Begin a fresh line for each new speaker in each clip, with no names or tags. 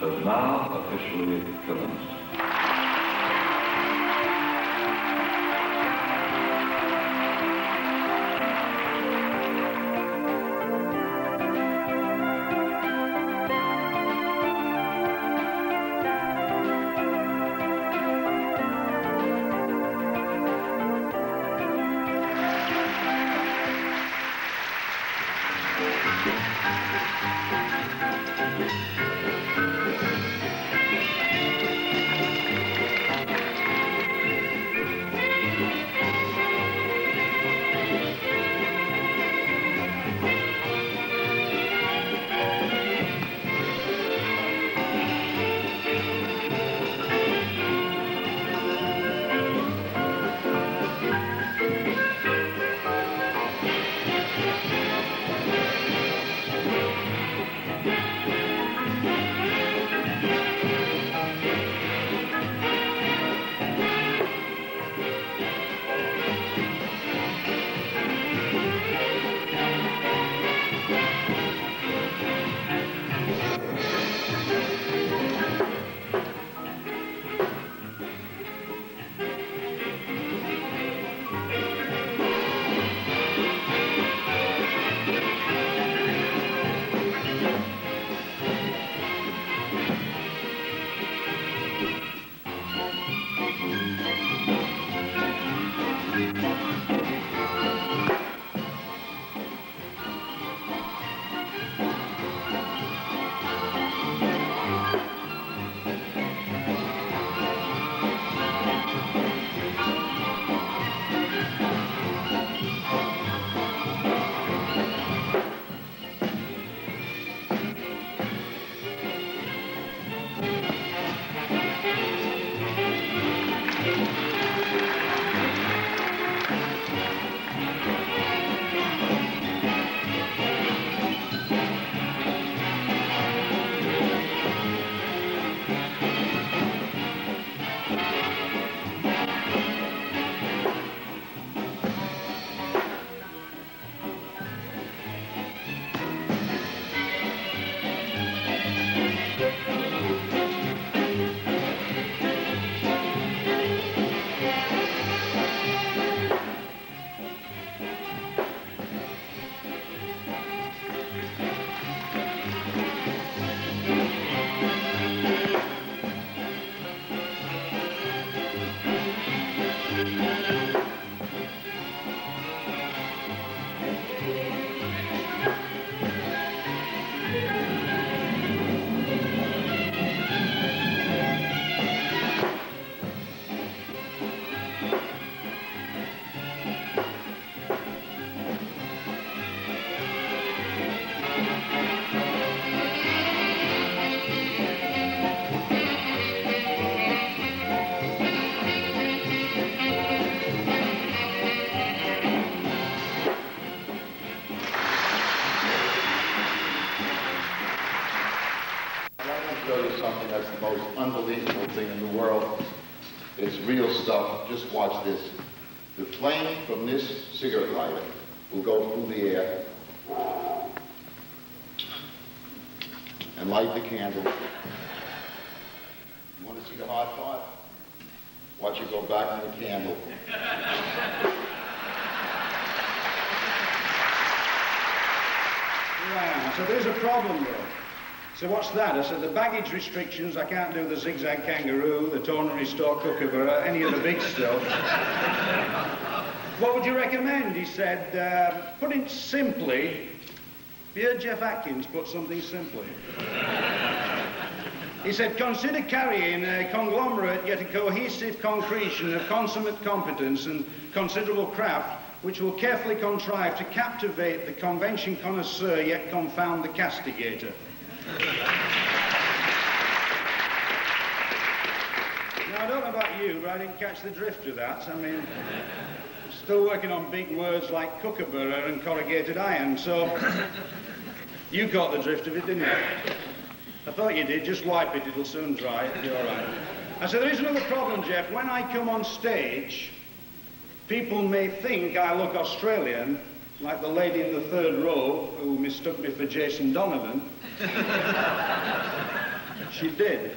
has now officially commenced.
That's the most unbelievable thing in the world. It's real stuff. Just watch this. The flame from this cigarette lighter will go through the air and light the candle. You want to see the hot part? Watch it go back on the candle.
Yeah, so there's a problem though. So what's that? I said the baggage restrictions, I can't do the zigzag kangaroo, the tonnery store kookaburra, any of the big stuff. What would you recommend? He said, put it simply. Have you heard Jeff Atkins put something simply? He said, consider carrying a conglomerate yet a cohesive concretion of consummate competence and considerable craft which will carefully contrive to captivate the convention connoisseur yet confound the castigator. Now, I don't know about you, but I didn't catch the drift of that. I mean, still working on big words like kookaburra and corrugated iron, so you caught the drift of it, didn't you? I thought you did. Just wipe it, it'll soon dry. It'll be all right. I said, there is another problem, Jeff. When I come on stage, people may think I look Australian, like the lady in the third row who mistook me for Jason Donovan. She did.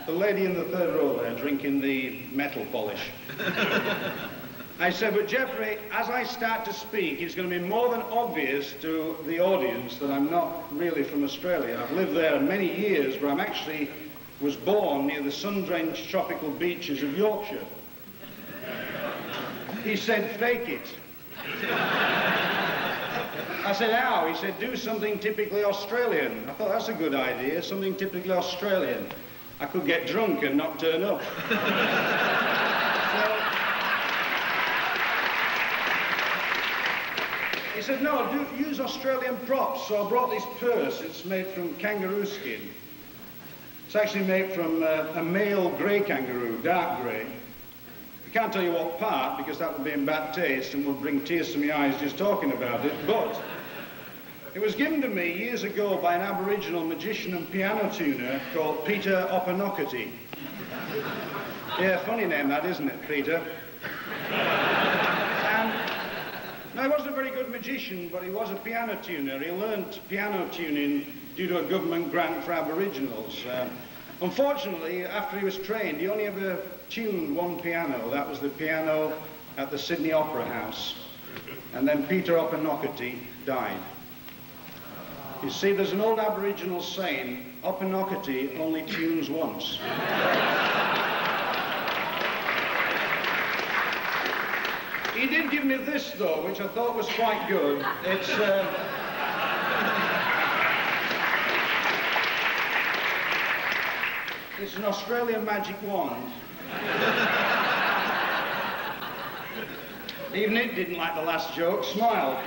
The lady in the third row there, drinking the metal polish. I said, but Geoffrey, as I start to speak, it's going to be more than obvious to the audience that I'm not really from Australia. I've lived there many years, but I'm actually was born near the sun-drenched tropical beaches of Yorkshire. He said, fake it. I said, how? He said, do something typically Australian. I thought, that's a good idea, something typically Australian. I could get drunk and not turn up. He said, no, use Australian props. So I brought this purse. It's made from kangaroo skin. It's actually made from a male grey kangaroo, dark grey. I can't tell you what part, because that would be in bad taste and would bring tears to my eyes just talking about it, but it was given to me years ago by an Aboriginal magician and piano tuner called Peter Opanokati. Yeah, funny name that, isn't it, Peter? Now, he wasn't a very good magician, but he was a piano tuner. He learnt piano tuning due to a government grant for Aboriginals. Unfortunately, after he was trained, he only ever tuned one piano. That was the piano at the Sydney Opera House. And then Peter Opanokati died. You see, there's an old Aboriginal saying, Opanokati only tunes once. He did give me this, though, which I thought was quite good. It's an Australian magic wand. Even it didn't like the last joke, smiled.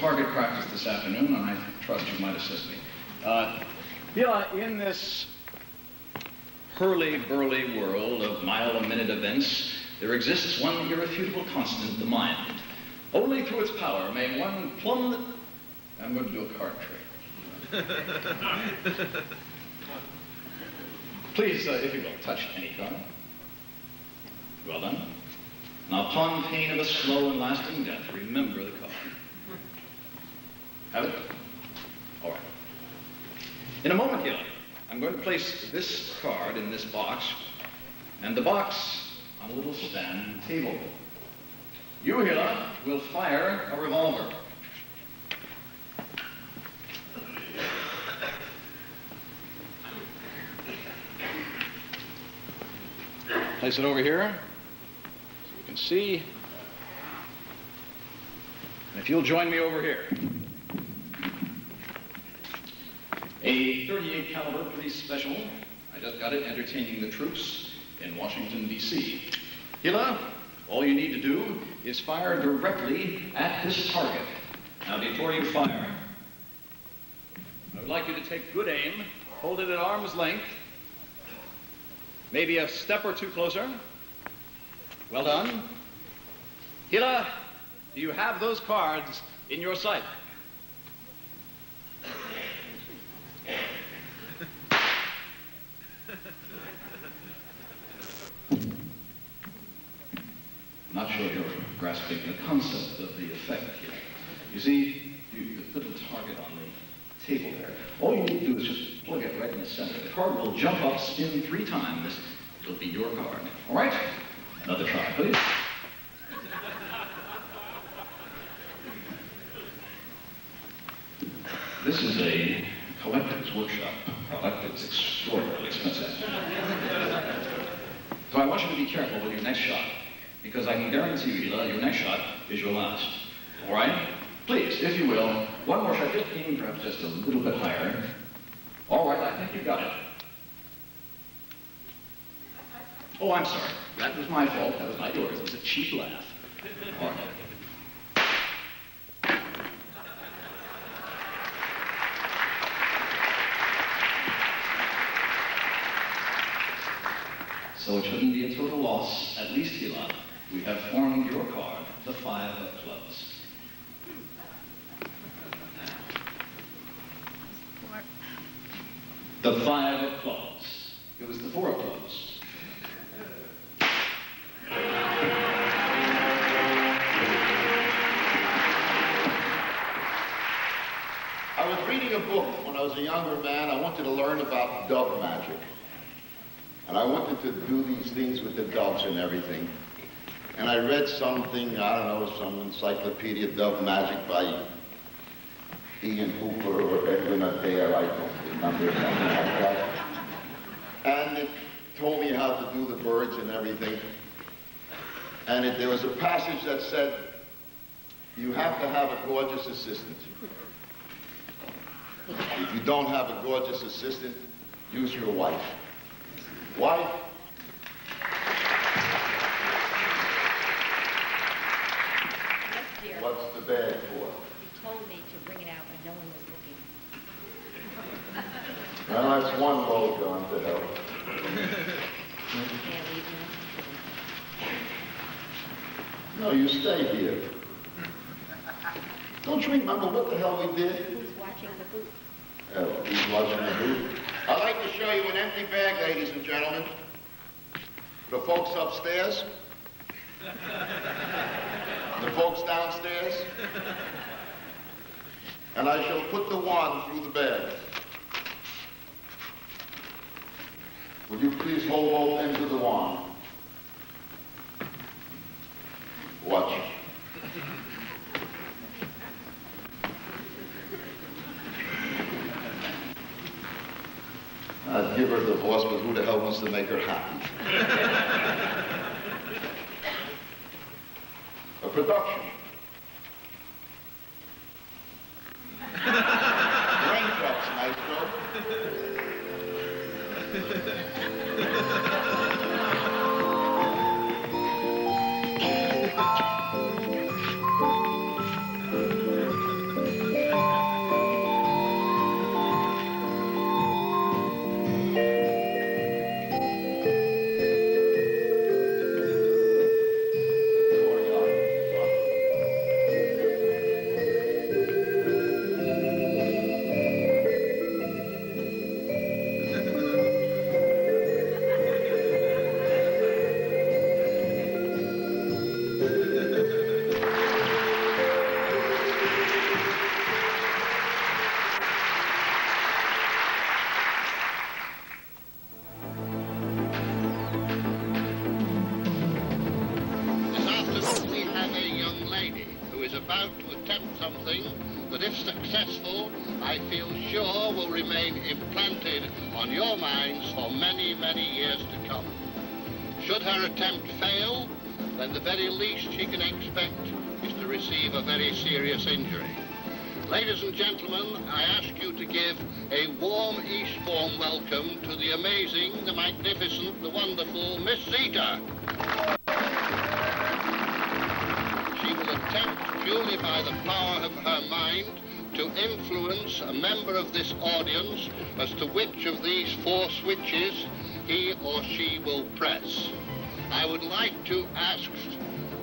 target practice this afternoon, and I trust you might assist me. In this hurly-burly world of mile-a-minute events, there exists one irrefutable constant, the mind. Only through its power may one plumb the... I'm going to do a card trick. Please, if you will, touch any card. Well done. Now, upon pain of a slow and lasting death, remember the card. Have it? All right. In a moment here, I'm going to place this card in this box, and the box on a little stand table. You here will fire a revolver. Place it over here, so you can see. And if you'll join me over here. A .38 caliber police special. I just got it entertaining the troops in Washington, D.C. Hila, all you need to do is fire directly at this target. Now, before you fire, I would like you to take good aim, hold it at arm's length, maybe a step or two closer. Well done. Hila, do you have those cards in your sight? Not sure you're grasping the concept of the effect here. You see, you put the target on the table there. All you need to do is just plug it right in the center. The card will jump up, spin 3 times. It'll be your card. All right? Another try, please. This is a collector's workshop. Collector's extraordinarily expensive. So I want you to be careful with your next shot, because I can guarantee you that your next shot is your last. All right? Please, if you will, one more shot. Just aim perhaps just a little bit higher. All right, I think you got it. Oh, I'm sorry. That was my fault. That was not yours. It was a cheap laugh. All right. So it shouldn't be a total loss, at least, Hila. We have formed your card, the 5 of clubs. The 5 of clubs. It was the 4 of clubs.
I was reading a book when I was a younger man. I wanted to learn about dove magic. And I wanted to do these things with the doves and everything. And I read something, I don't know, some encyclopedia, Dove Magic by Ian Hooper or Edwin Adair, I don't remember, something like that. And it told me how to do the birds and everything. And there was a passage that said, you have to have a gorgeous assistant. If you don't have a gorgeous assistant, use your wife. Wife?
Yes, dear.
What's the bag for?
You told me to bring it out when no one was looking.
Well, that's one load gone to hell.
Can't leave me.
No, you stay here. Don't you remember what the hell we did?
Who's watching the booth?
Oh, he's watching the booth. I'd like to show you an empty bag, ladies and gentlemen. The folks upstairs. The folks downstairs. And I shall put the wand through the bag. Would you please hold both ends of the wand? Watch. I'd give her a divorce, but who the hell wants to make her happy? A production. Raindrops, maestro.
about to attempt something that, if successful, I feel sure will remain implanted on your minds for many, many years to come. Should her attempt fail, then the very least she can expect is to receive a very serious injury. Ladies and gentlemen, I ask you to give a warm Eastbourne welcome to the amazing, the magnificent, the wonderful Miss SITO. She will attempt, purely by the power of her mind, to influence a member of this audience as to which of these 4 switches he or she will press. I would like to ask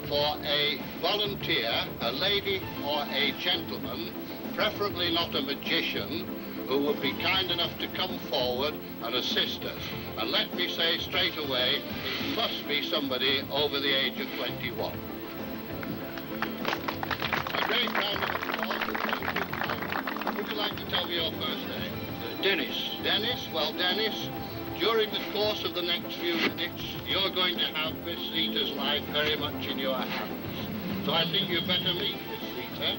for a volunteer, a lady or a gentleman, preferably not a magician, who would be kind enough to come forward and assist us. And let me say straight away, it must be somebody over the age of 21. A great round of applause. Would you like to tell me your first name?
Dennis.
Dennis? Well, Dennis, during the course of the next few minutes, you're going to have Miss SITO's life very much in your hands. So I think you'd better meet Miss SITO.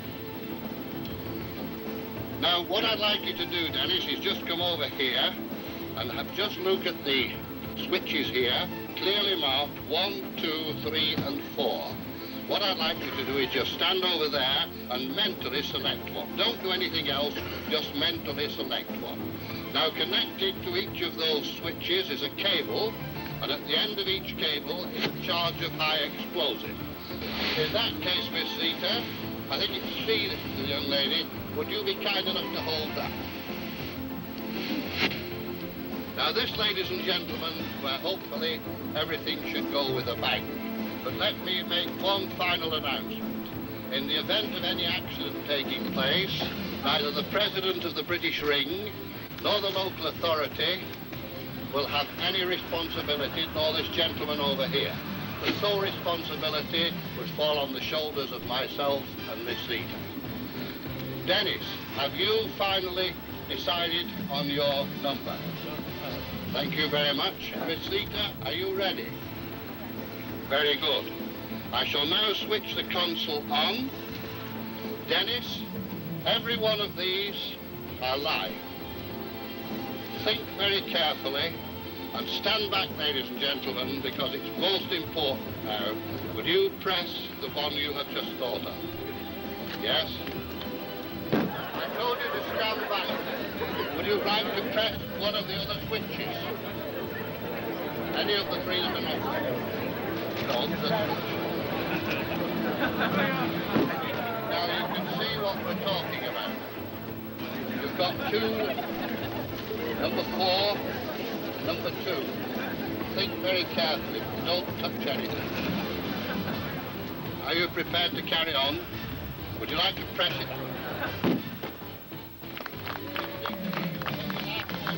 Now, what I'd like you to do, Dennis, is just come over here and just look at the switches here, clearly marked 1, 2, 3, and 4. What I'd like you to do is just stand over there and mentally select one. Don't do anything else, just mentally select one. Now, connected to each of those switches is a cable, and at the end of each cable is a charge of high explosive. In that case, Miss SITO, I think you can see the young lady. Would you be kind enough to hold that? Now this, ladies and gentlemen, where hopefully everything should go with a bang. But let me make one final announcement. In the event of any accident taking place, neither the President of the British Ring nor the local authority will have any responsibility, nor this gentleman over here. The sole responsibility would fall on the shoulders of myself and Miss SITO. Dennis, have you finally decided on your number? Thank you very much. Miss SITO, are you ready? Very good. I shall now switch the console on. Dennis, every one of these are live. Think very carefully and stand back, ladies and gentlemen, because it's most important now. Would you press the one you have just thought of? Yes? I told you to stand back. Would you like to press one of the other switches? Any of the 3 that are not there? No, the switch. Now you can see what we're talking about. You've got 2, number 4, number 2. Think very carefully. Don't touch anything. Are you prepared to carry on? Would you like to press it?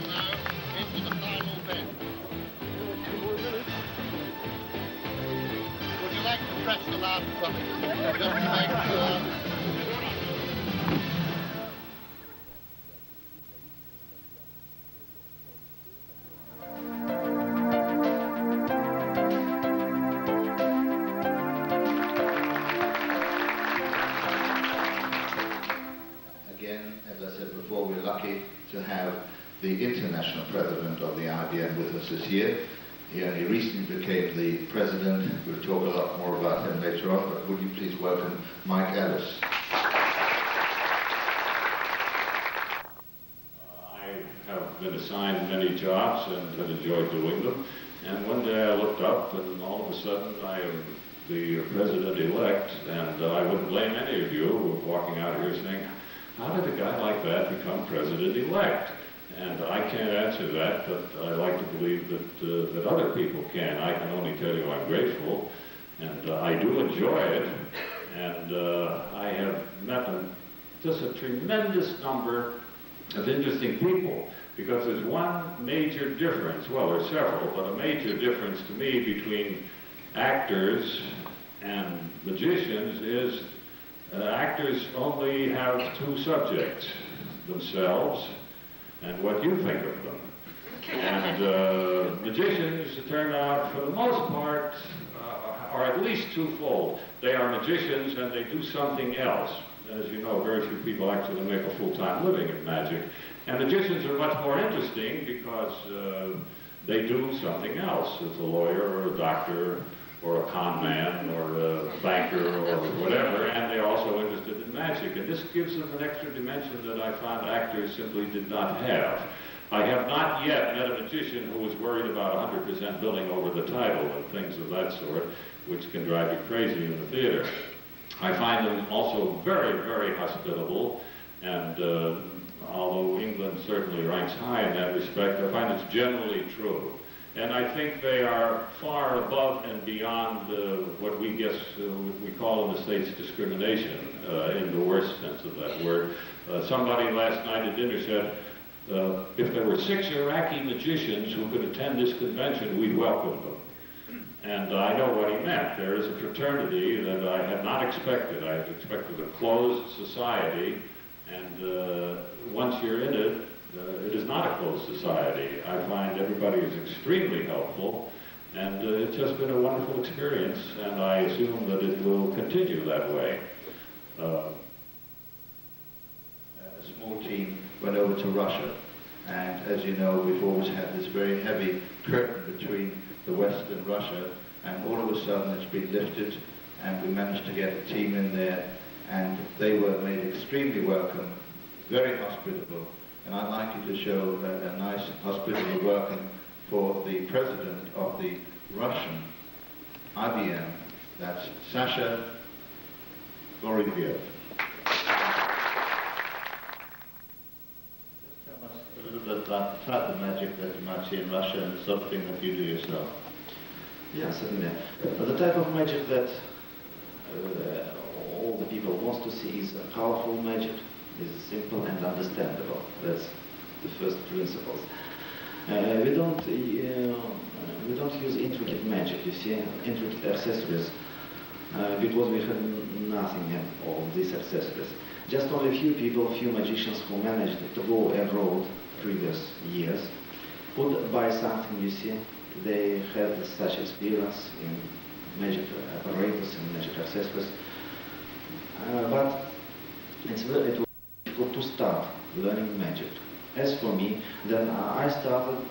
Now into the final bit. Would you like to press the last button? Just to make sure.
To have the international president of the IBM with us this year. He only recently became the president. We'll talk a lot more about him later on, but would you please welcome Mike Ellis.
I have been assigned many jobs and have enjoyed doing them. And one day I looked up and all of a sudden I am the president-elect, and I wouldn't blame any of you walking out here saying, how did a guy like that become president-elect? And I can't answer that, but I like to believe that other people can. I can only tell you I'm grateful, and I do enjoy it. And I have met just a tremendous number of interesting people, because there's one major difference, well, there's several, but a major difference to me between actors and magicians is actors only have 2 subjects, themselves and what you think of them. And magicians turn out, for the most part, are at least twofold. They are magicians and they do something else. As you know, very few people actually make a full-time living at magic. And magicians are much more interesting because they do something else. It's a lawyer or a doctor or a con man or a banker or whatever, and they're also interested in magic. And this gives them an extra dimension that I found actors simply did not have. I have not yet met a magician who was worried about 100% billing over the title and things of that sort, which can drive you crazy in the theater. I find them also very, very hospitable, and although England certainly ranks high in that respect, I find it's generally true. And I think they are far above and beyond what we call in the States discrimination, in the worst sense of that word. Somebody last night at dinner said, if there were 6 Iraqi magicians who could attend this convention, we'd welcome them. And I know what he meant. There is a fraternity that I had not expected. I had expected a closed society, and once you're in it, it is not a closed society. I find everybody is extremely helpful, and it's just been a wonderful experience, and I assume that it will continue that way.
A small team went over to Russia, and as you know, we've always had this very heavy curtain between the West and Russia, and all of a sudden it's been lifted, and we managed to get a team in there, and they were made extremely welcome, very hospitable. And I'd like you to show a nice hospitable welcome for the president of the Russian IBM, that's Sasha Vorobyev. Just tell us a little bit about the type of magic that you might see in Russia and the sort of thing that you do yourself.
Yes, certainly. The type of magic that all the people want to see is a colorful magic. Is simple and understandable. That's the first principles. We don't use intricate magic, you see, intricate accessories, because we have nothing in all these accessories. Just only a few people, few magicians who managed to go abroad previous years could buy something, you see. They had such experience in magic apparatus and magic accessories, but it was to start learning magic. As for me, then I started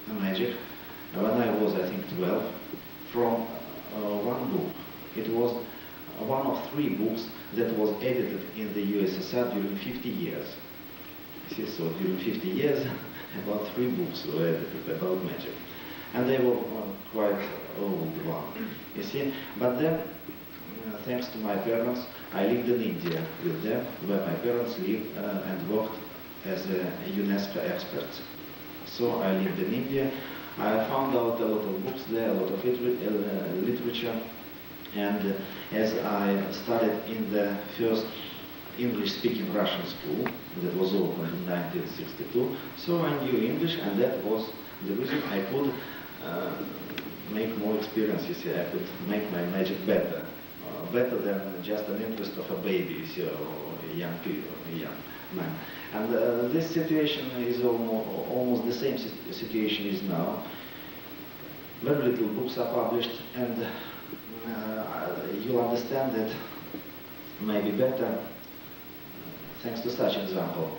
magic when I was, I think, 12, from one book. It was one of 3 books that was edited in the USSR during 50 years. You see, so during 50 years, about 3 books were edited about magic. And they were quite old ones, you see. But then, thanks to my parents, I lived in India with them, where my parents lived and worked as a UNESCO experts. So I lived in India. I found out a lot of books there, a lot of literature, and as I studied in the first English-speaking Russian school that was opened in 1962, so I knew English, and that was the reason I could make more experience, you see. I could make my magic better. Better than just an interest of a baby, you see, or a young people, a young man. And this situation is almost the same situation is now. Very little books are published, and you'll understand that maybe better thanks to such example.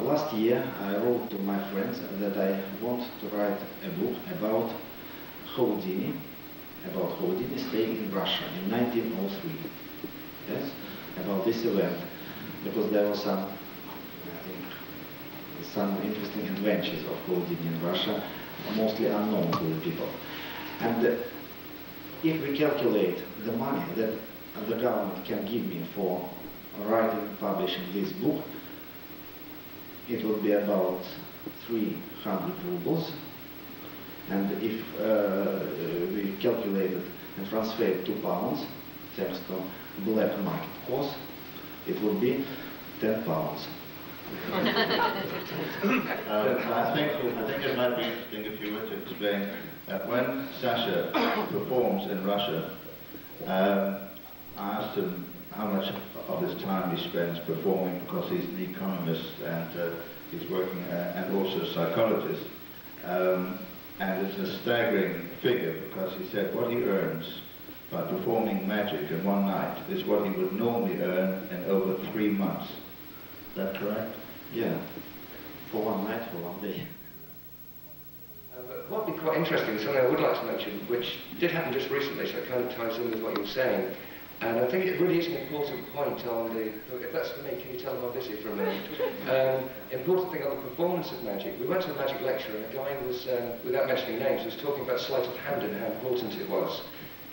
Last year I wrote to my friends that I want to write a book about Houdini staying in Russia in 1903. Yes, about this event, because there were some, I think, some interesting adventures of Houdini in Russia, mostly unknown to the people. And if we calculate the money that the government can give me for writing, publishing this book, it would be about 300 rubles. And if we calculate it and transfer it to pounds, thanks to black market cost, it would be 10 pounds.
I think it might be interesting if you were to explain that when Sasha performs in Russia, I asked him how much of his time he spends performing, because he's an economist and he's working and also a psychologist. And it's a staggering figure, because he said what he earns by performing magic in one night is what he would normally earn in over 3 months. Is that correct?
Yeah, for one night, for one day.
But what would be quite interesting, something I would like to mention, which did happen just recently, so it kind of ties in with what you were saying. And I think it really is an important point on the, if that's for me, can you tell them I'm busy for a minute? Important thing on the performance of magic. We went to a magic lecture and a guy was, without mentioning names, was talking about sleight of hand and how important it was.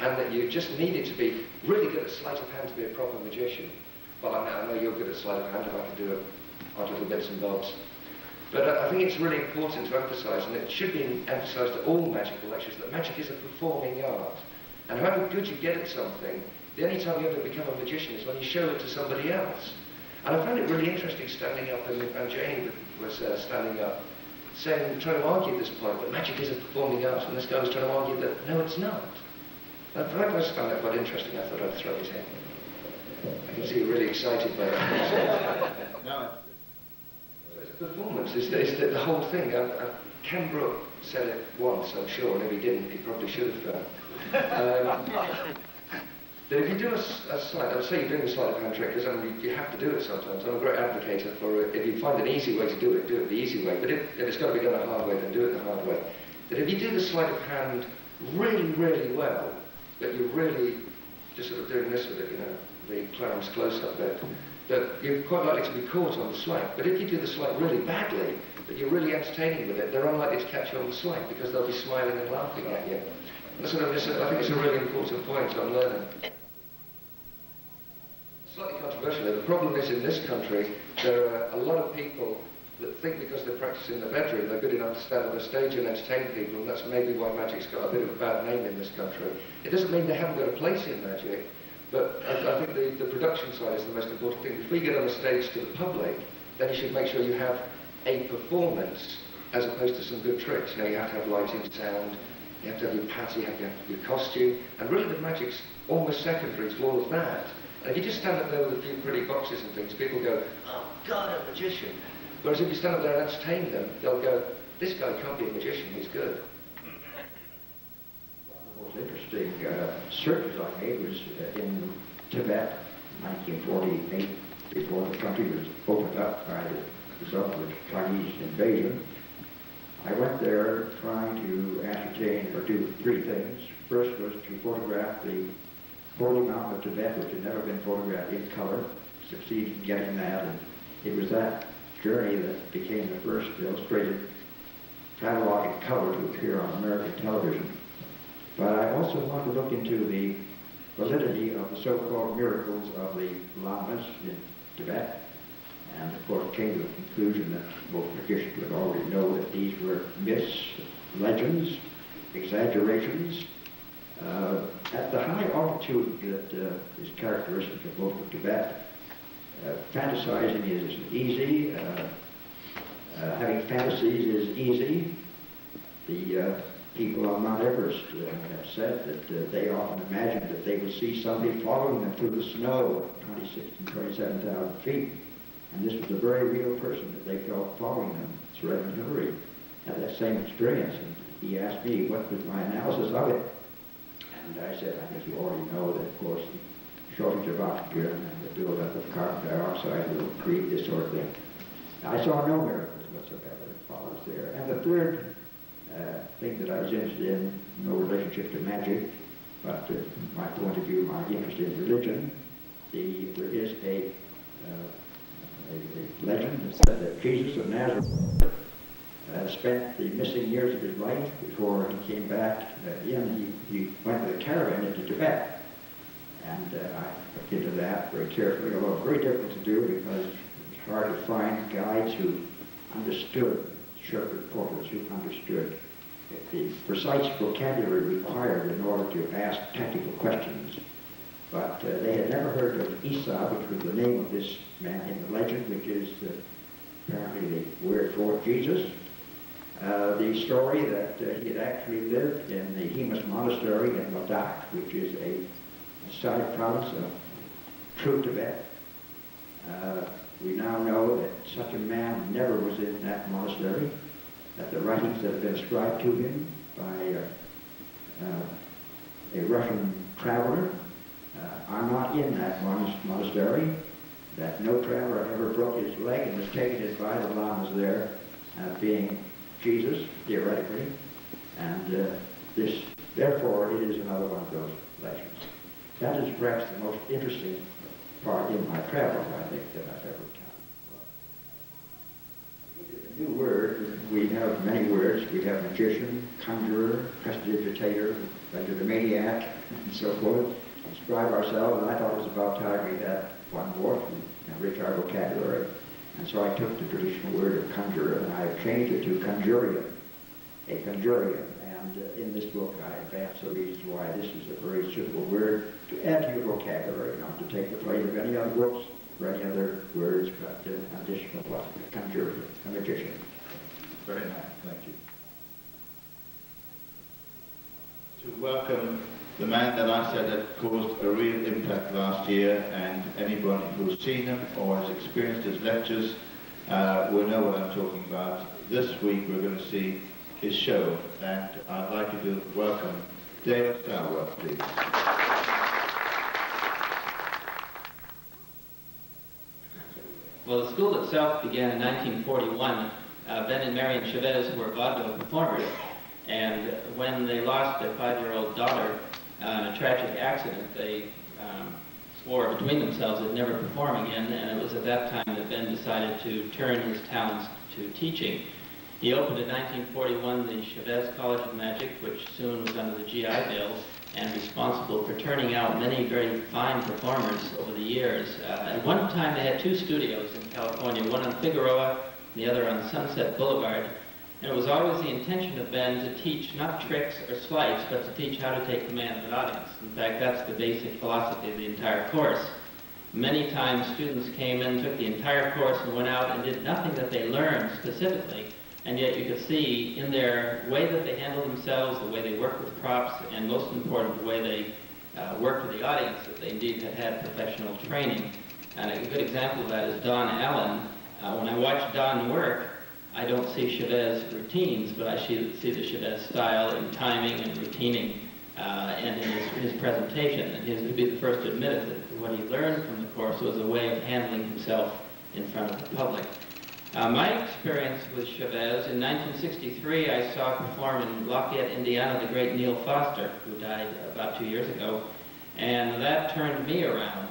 And that you just needed to be really good at sleight of hand to be a proper magician. Well, I know you're good at sleight of hand, if I can do odd little bits and bobs. But I think it's really important to emphasise, and it should be emphasised at all magical lectures, that magic is a performing art. And however good you get at something, the only time you ever become a magician is when you show it to somebody else. And I found it really interesting standing up, and Jane was standing up, trying to argue this point, that magic is a performing art, and this guy was trying to argue that, no, it's not. I just found that quite interesting. I thought I'd throw it in. I can see you're really excited by that.
No.
It's a performance. It's the whole thing. Ken Brook said it once, I'm sure, and if he didn't, he probably should have done. That if you do a sleight, I would say you're doing a sleight of hand trick, because you have to do it sometimes. I'm a great advocate for it. If you find an easy way to do it the easy way. But if it's got to be done the hard way, then do it the hard way. That if you do the sleight of hand really, really well, that you're really just sort of doing this with it, you know, the clown's close-up bit, that you're quite likely to be caught on the sleight. But if you do the sleight really badly, that you're really entertaining with it, they're unlikely to catch you on the sleight because they'll be smiling and laughing at you. And so I think it's a really important point on learning. Slightly controversially, the problem is in this country, there are a lot of people that think because they practice in the bedroom, they're good enough to stand on a stage and entertain people, and that's maybe why magic's got a bit of a bad name in this country. It doesn't mean they haven't got a place in magic, but I think the production side is the most important thing. Before you get on the stage to the public, then you should make sure you have a performance as opposed to some good tricks. You know, you have to have lighting, sound, you have to have your patter, you have to have your costume, and really the magic's almost secondary to all of that. And if you just stand up there with a few pretty boxes and things, people go, oh God, a magician. Whereas if you stand up there and entertain them, they'll go, this guy can't be a magician, he's good.
The most interesting searches I made was in Tibet, 1948, before the country was opened up by the result of the Chinese invasion. I went there trying to ascertain or do 3 things. First was to photograph the Holy Mountain of Tibet, which had never been photographed in color. Succeeded in getting that, and it was that journey that became the first illustrated travelogue in color to appear on American television. But I also wanted to look into the validity of the so-called miracles of the lamas in Tibet, and of course came to the conclusion that most magicians would already know that these were myths, legends, exaggerations. At the high altitude that is characteristic of most of Tibet, fantasizing is easy, having fantasies is easy. The people on Mount Everest have said that they often imagined that they would see somebody following them through the snow at 26 and 27,000 feet. And this was a very real person that they felt following them. Sir Edmund Hillary had that same experience, and he asked me what was my analysis of it. And I said, I think you already know that, of course, the shortage of oxygen and the buildup of carbon dioxide will create this sort of thing. I saw no miracles whatsoever that follows there. And the third thing that I was interested in, no relationship to magic, but from my point of view, my interest in religion, there is a legend that said that Jesus of Nazareth spent the missing years of his life before he came back in. He went with a caravan into Tibet. And I looked into that very carefully, although very difficult to do because it's hard to find guides who understood, shepherd porters who understood the precise vocabulary required in order to ask technical questions. But they had never heard of Esau, which was the name of this man in the legend, which is apparently the word for Jesus. The story that he had actually lived in the Hemus Monastery in Ladakh, which is a side province of true Tibet. We now know that such a man never was in that monastery, that the writings that have been ascribed to him by a Russian traveler. I'm not in that monastery. That no traveler ever broke his leg and was taken in by the lamas there, being Jesus, theoretically. And therefore, it is another one of those legends. That is perhaps the most interesting part in my travels, I think, that I've ever done. A new word, we have many words. We have magician, conjurer, prestidigitator, legerdemaniac, and so forth. Describe ourselves, and I thought it was about time we had one more to enrich our vocabulary. And so I took the traditional word of conjurer and I changed it to conjurian, a conjurian. And in this book I advance the reasons why this is a very suitable word to add to your vocabulary, not to take the place of any other books or any other words, but an additional one, a conjurian, a magician.
Very nice, thank you. To welcome the man that I said had caused a real impact last year, and anyone who's seen him or has experienced his lectures will know what I'm talking about. This week we're going to see his show, and I'd like you to welcome Dale, please.
Well, the school itself began in 1941. Ben and Marion Chavez were vaudeville performers, and when they lost their 5-year-old daughter in a tragic accident, they swore between themselves they'd never perform again, and it was at that time that Ben decided to turn his talents to teaching. He opened in 1941 the Chavez College of Magic, which soon was under the GI Bill, and responsible for turning out many very fine performers over the years. At one time they had 2 studios in California, one on Figueroa and the other on Sunset Boulevard. And it was always the intention of Ben to teach not tricks or sleights, but to teach how to take command of an audience. In fact, that's the basic philosophy of the entire course. Many times students came in, took the entire course, and went out and did nothing that they learned specifically, and yet you could see in their way that they handled themselves, the way they worked with props, and most important, the way they worked with the audience, that they indeed had had professional training. And a good example of that is Don Allen. When I watch Don work, I don't see Chavez routines, but I see the Chavez style in timing and routining and in his presentation. And he would be the first to admit it, that what he learned from the course was a way of handling himself in front of the public. My experience with Chavez, in 1963, I saw perform in Lafayette, Indiana, the great Neil Foster, who died about 2 years ago, and that turned me around.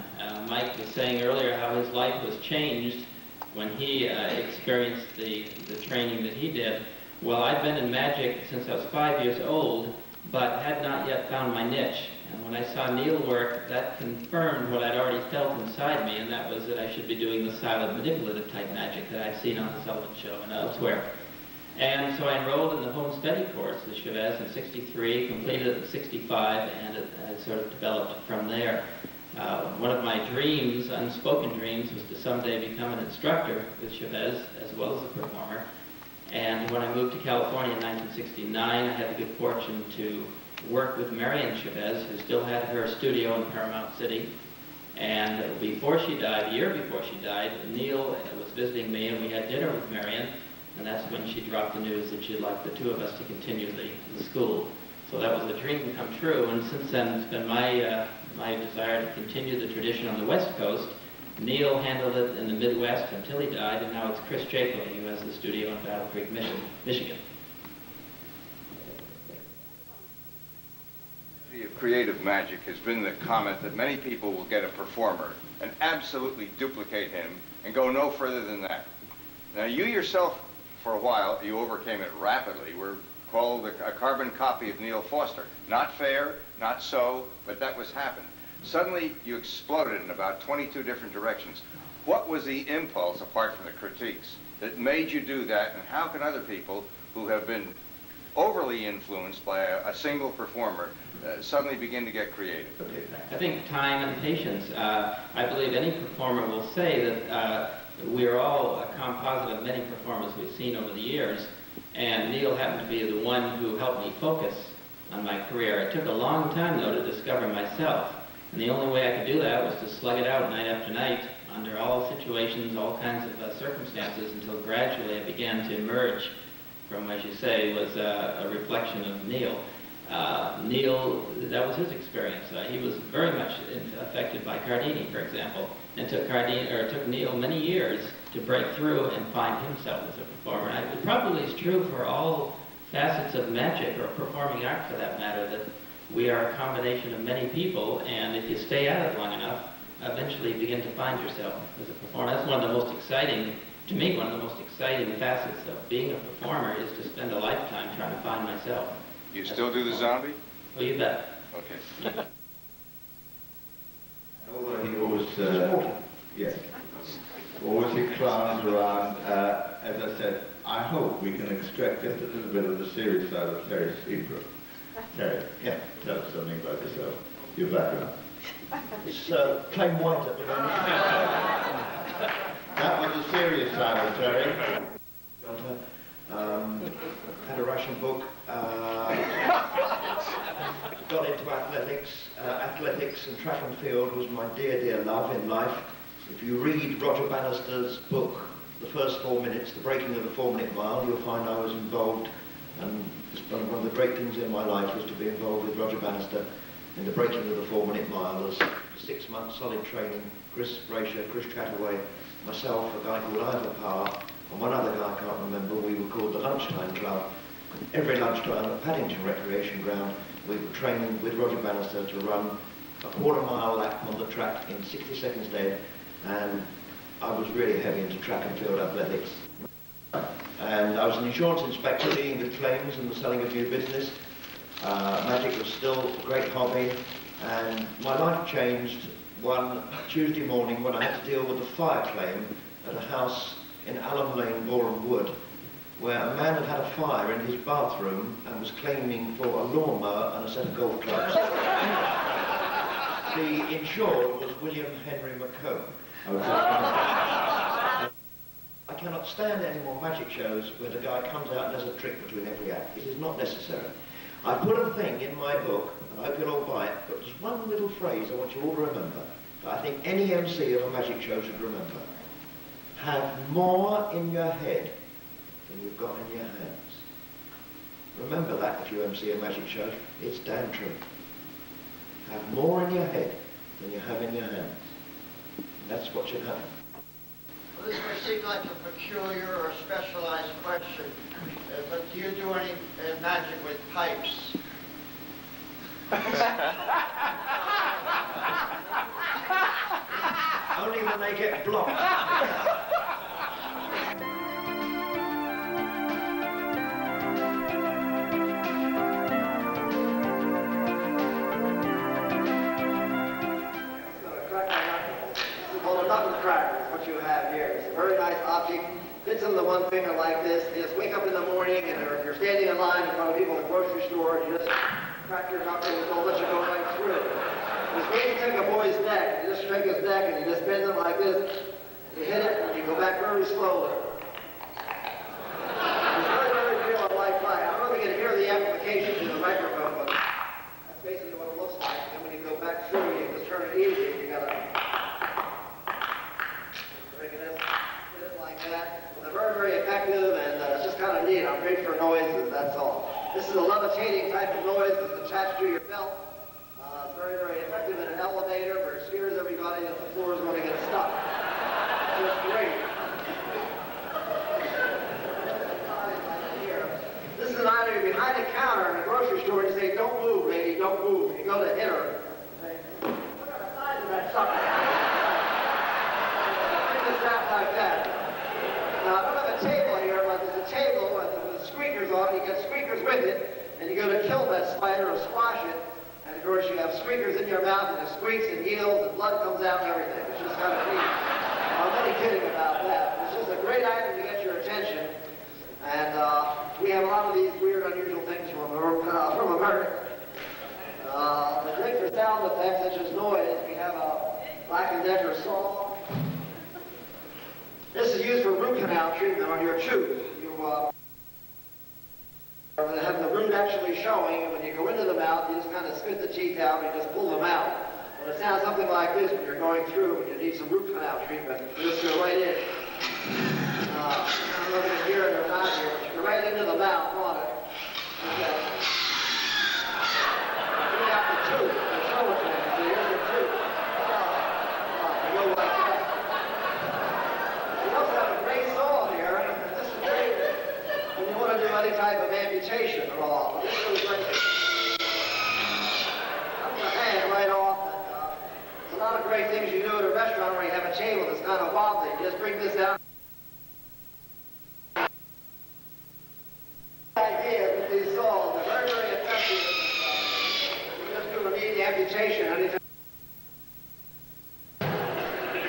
Mike was saying earlier how his life was changed when he experienced the training that he did. Well, I've been in magic since I was 5 years old, but had not yet found my niche. And when I saw Neil work, that confirmed what I'd already felt inside me, and that was that I should be doing the silent manipulative type magic that I've seen on the Sullivan Show and elsewhere. And so I enrolled in the home study course, the Chavez, in 63, completed it in 65, and it sort of developed from there. One of my dreams, unspoken dreams, was to someday become an instructor with Chavez as well as a performer. And when I moved to California in 1969, I had the good fortune to work with Marion Chavez, who still had her studio in Paramount City. And before she died, a year before she died, Neil was visiting me and we had dinner with Marion, and that's when she dropped the news that she'd like the 2 of us to continue the school. So that was a dream come true, and since then it's been my desire to continue the tradition on the West Coast. Neil handled it in the Midwest until he died, and now it's Chris Jacob who has the studio in Battle Creek, Michigan.
The creative magic has been the comment that many people will get a performer and absolutely duplicate him and go no further than that. Now you yourself, for a while, you overcame it rapidly, were called a carbon copy of Neil Foster. Not fair, not so, but that was happened. Suddenly you exploded in about 22 different directions. What was the impulse, apart from the critiques, that made you do that, and how can other people who have been overly influenced by a single performer suddenly begin to get creative?
I think time and patience. I believe any performer will say that we're all a composite of many performers we've seen over the years, and Neil happened to be the one who helped me focus on my career. It took a long time, though, to discover myself, and the only way I could do that was to slug it out night after night under all situations, all kinds of circumstances, until gradually I began to emerge from, as you say, was a reflection of Neil. Neil, that was his experience. He was very much affected by Cardini, for example, and it took Neil many years to break through and find himself as a performer. And it probably is true for all facets of magic, or performing art for that matter, that we are a combination of many people, and if you stay at it long enough, eventually you begin to find yourself as a performer. That's one of the most exciting, to me, one of the most exciting facets of being a performer is to spend a lifetime trying to find myself.
You still do the zombie?
Well, you bet.
Okay.
Although he always, yes, always inclines around, as I said, I hope we can extract just a little bit of the serious side of Terry's secret. Terry, yeah, tell us something about yourself, your background.
It's plain white at the moment.
That was the serious side of Terry.
Had a Russian book. Got into athletics. Athletics and track and field was my dear, dear love in life. If you read Roger Bannister's book, the first 4 minutes, the breaking of the 4-minute mile, you'll find I was involved, and one of the great things in my life was to be involved with Roger Bannister in the breaking of the 4-minute mile. There was 6 months solid training. Chris Brasher, Chris Chataway, myself, a guy called Ivor Power, and one other guy I can't remember. We were called the Lunchtime Club. Every lunchtime at Paddington Recreation Ground, we were training with Roger Bannister to run a quarter-mile lap on the track in 60 seconds dead, and I was really heavy into track and field athletics. And I was an insurance inspector dealing with claims and the selling of new business. Magic was still a great hobby, and my life changed one Tuesday morning when I had to deal with a fire claim at a house in Allen Lane, Boreham Wood, where a man had had a fire in his bathroom and was claiming for a lawnmower and a set of golf clubs. The insured was William Henry McComb. I cannot stand any more magic shows where the guy comes out and does a trick between every act. It is not necessary. I put a thing in my book, and I hope you'll all buy it, but there's one little phrase I want you all to remember, that I think any MC of a magic show should remember. Have more in your head than you've got in your hands. Remember that if you MC a magic show. It's damn true. Have more in your head than you have in your hands. That's what should happen.
Well, this may seem like a peculiar or specialized question, but do you do any magic with pipes?
Only when they get blocked.
Cracker is what you have here. It's a very nice object. Fits in the one finger like this. You just wake up in the morning and you're standing in line in front of people at the grocery store and you just crack your knuckles and they'll let you go right through. It's when you take a boy's neck, you just shake his neck and you just bend it like this. You hit it and you go back very slowly. It's very, very real and lifelike. I don't know if you can hear the amplification in the microphone, but that's basically what it looks like. And when you go back through, you just turn it easy. You gotta very, very effective, and it's just kind of neat. I'm great for noises, that's all. This is a levitating type of noise that's attached to your belt. It's very, very effective in an elevator where it scares everybody that the floor is going to get stuck. It's just great. This is an item you're behind a counter in a grocery store and you say, "Don't move, lady, don't move." And you go to hit her. Say, "Look at the size of that sucker." Think it's that like that. Now, I don't have a table here, but there's a table with squeakers on it. You get squeakers with it, and you go to kill that spider or squash it, and of course you have squeakers in your mouth, and it squeaks and yields, and blood comes out and everything. It's just kind of neat. I'm only kidding about that. It's just a great item to get your attention, and we have a lot of these weird, unusual things from America. The thing for sound effects, such as noise, we have a Black & Decker saw. This is used for root canal treatment on your tooth. You have the root actually showing, and when you go into the mouth, you just kind of spit the teeth out and you just pull them out. And it sounds something like this when you're going through and you need some root canal treatment. You just go right in. I don't know if you can hear it or not here, but you go right into the mouth on it. Okay. amputation at all. This goes right comes the hand right off. And, there's a lot of great things you do at a restaurant where you have a table that's kind of wobbly. You just bring this down. Idea with these saws, they're very, very effective. You just do an easy amputation. Anytime.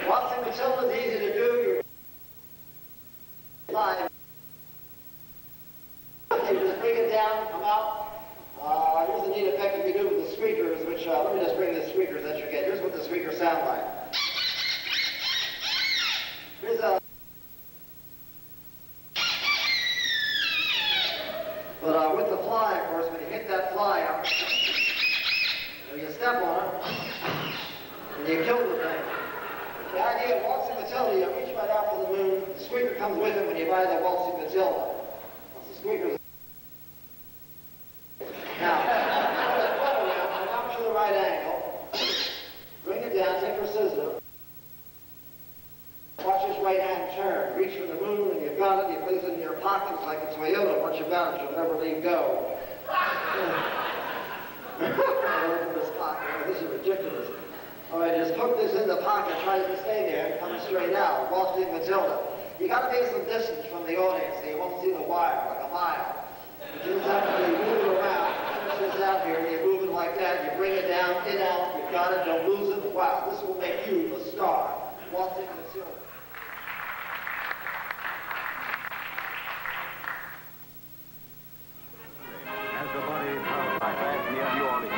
Waltzing Matilda is easy to do. You're live. You just bring it down, come out. Here's the neat effect you can do with the squeakers, which, let me just bring the squeakers that you get. Here's what the squeakers sound like. Here's a... But with the fly, of course, when you hit that fly up, when you step on it, and you kill the thing. The idea of waltzing Matilda, you reach right out for the moon, the squeaker comes with it when you buy that waltzing Matilda. Once the squeaker's... Now, put that foot around, come out to the right angle, bring it down, take your scissors, watch his right hand turn, reach for the moon, and you've got it, you place it in your pocket like a Toyota. Once you've got it, you'll never leave go. Open this pocket. Oh, this is ridiculous. All right, just hook this in the pocket, try to stay there, and come straight out. Waltzing Matilda. You got to be some distance from the audience so you won't see the wire, like a mile. But you just have to move it around. Push this out here, and you move it like that. You bring it down, in, out. You've got it. Don't lose it. Wow, this will make you a star. Waltzing Matilda.
As the body passed near New Orleans.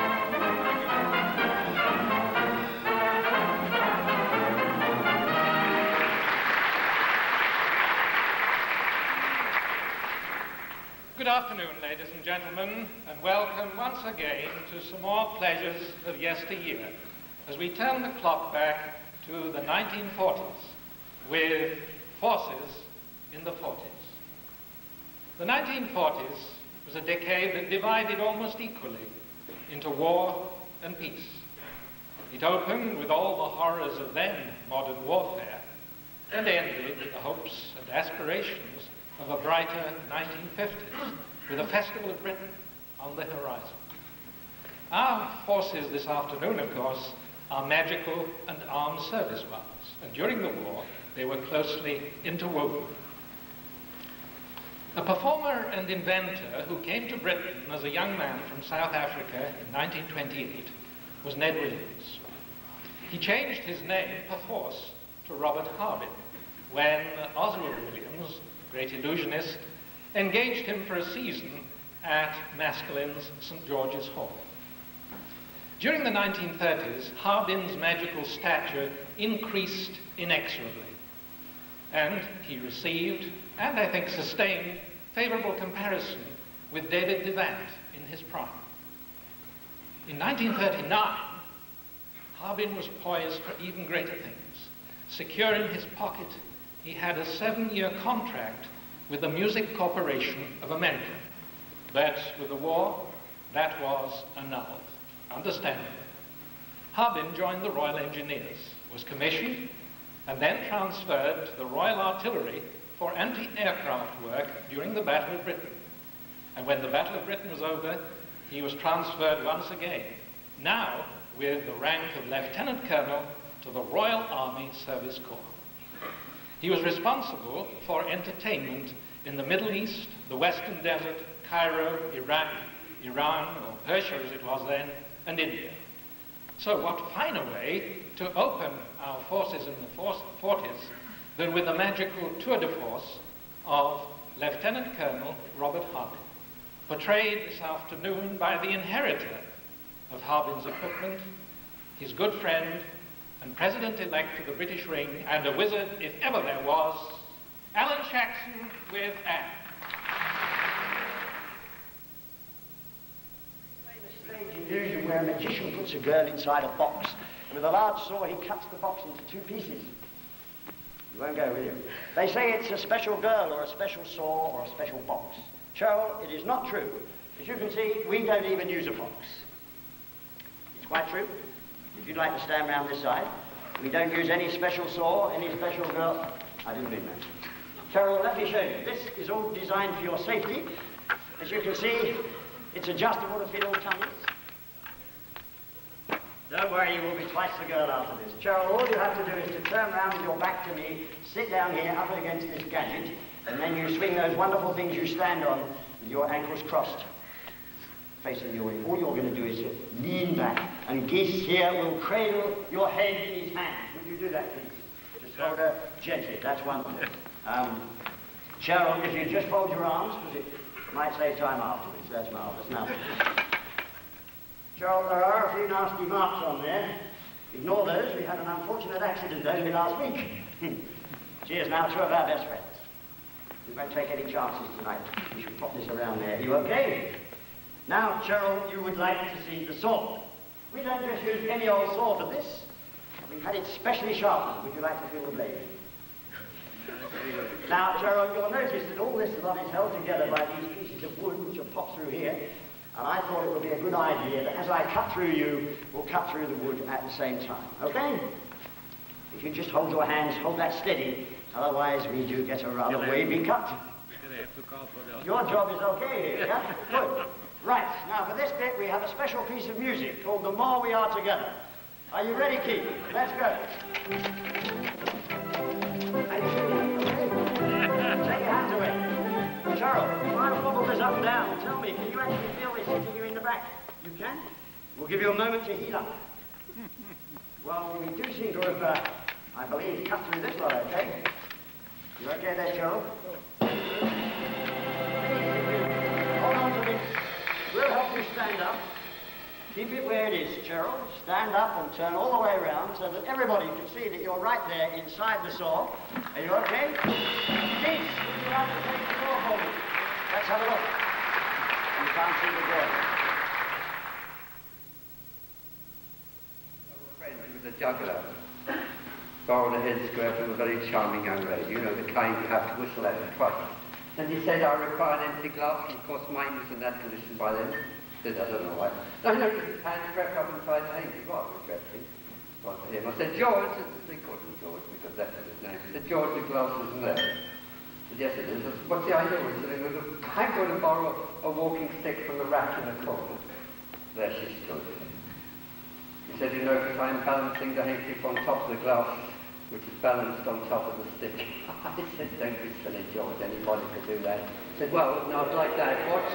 Good afternoon, ladies and gentlemen, and welcome once again to some more pleasures of yesteryear as we turn the clock back to the 1940s with forces in the 40s. The 1940s was a decade that divided almost equally into war and peace. It opened with all the horrors of then modern warfare and ended with the hopes and aspirations of a brighter 1950s, with a festival of Britain on the horizon. Our forces this afternoon, of course, are magical and armed service ones, and during the war, they were closely interwoven. A performer and inventor who came to Britain as a young man from South Africa in 1928 was Ned Williams. He changed his name, perforce, to Robert Harbin when Oswald Williams, great illusionist, engaged him for a season at Maskelyne's St. George's Hall. During the 1930s, Harbin's magical stature increased inexorably, and he received, and I think sustained, favorable comparison with David Devant in his prime. In 1939, Harbin was poised for even greater things. Secure in his pocket, he had a 7-year contract with the Music Corporation of America. But with the war, that was annulled, understandably. Harbin joined the Royal Engineers, was commissioned, and then transferred to the Royal Artillery for anti-aircraft work during the Battle of Britain. And when the Battle of Britain was over, he was transferred once again, now with the rank of Lieutenant Colonel to the Royal Army Service Corps. He was responsible for entertainment in the Middle East, the Western Desert, Cairo, Iraq, Iran, or Persia as it was then, and India. So what finer way to open our forces in the 40s than with the magical tour de force of Lieutenant Colonel Robert Harbin, portrayed this afternoon by the inheritor of Harbin's equipment, his good friend and President-elect of the British Ring, and a wizard, if ever there was, Alan Jackson with Anne.
Stage illusion where a magician puts a girl inside a box, and with a large saw he cuts the box into 2 pieces. You won't go, will you? They say it's a special girl or a special saw or a special box. Cheryl, it is not true. As you can see, we don't even use a box. It's quite true. If you'd like to stand round this side, we don't use any special saw, any special girl. I didn't mean that. Cheryl, let me show you. This is all designed for your safety. As you can see, it's adjustable to fit all tummies. Don't worry, you will be twice the girl after this. Cheryl, all you have to do is to turn round with your back to me, sit down here up against this gadget, and then you swing those wonderful things you stand on with your ankles crossed, facing your way. All you're going to do is lean back, and Geese here will cradle your head in his hands. Would you do that, please? Just hold her gently. That's wonderful. Cheryl, if you just fold your arms, because it might save time afterwards. That's marvellous. Now, Cheryl, there are a few nasty marks on there. Ignore those. We had an unfortunate accident only last week. She is now two of our best friends. We won't take any chances tonight. We should pop this around there. You okay? Now, Cheryl, you would like to see the saw. We don't just use any old saw for this. We've had it specially sharpened. Would you like to feel the blade? Now, Cheryl, you'll notice that all this lot is held together by these pieces of wood which are popped through here. And I thought it would be a good idea that as I cut through you, we'll cut through the wood at the same time. Okay? If you just hold your hands, hold that steady. Otherwise, we do get a rather wavy cut. Your job is okay here, yeah? Good. Right, now for this bit, we have a special piece of music called The More We Are Together. Are you ready, Keith? Let's go. Take your hands away. Cheryl, try to wobble this up and down. Tell me, can you actually feel this hitting you in the back? You can? We'll give you a moment to heal up. Well, we do seem to have, I believe, cut through this lot, okay? You okay there, Cheryl? Hold on to this. We'll help you stand up. Keep it where it is, Cheryl. Stand up and turn all the way around so that everybody can see that you're right there inside the saw. Are you okay? Keith, would you like to take the saw for me? Let's have a look. You can't see the door.
A friend who was a juggler borrowed a head square from a very charming young lady. You know, the kind you have to whistle at twice. And he said, I require an empty glass, and of course mine was in that condition by then. I said, I don't know why. I noticed his hand crept up and tried to hang me. Well, regretfully. Gone to him. I said, George, they called him George because that was his name. He said, George, the glass isn't there. I said, yes, it is. I said, what's the idea? He said, I'm going to borrow a walking stick from the rack in the corner. There she stood. He said, you know, because I'm balancing the handkerchief on top of the glass, which is balanced on top of the stick. I said, don't be silly, George, anybody could do that. He said, well, not like that. Watch.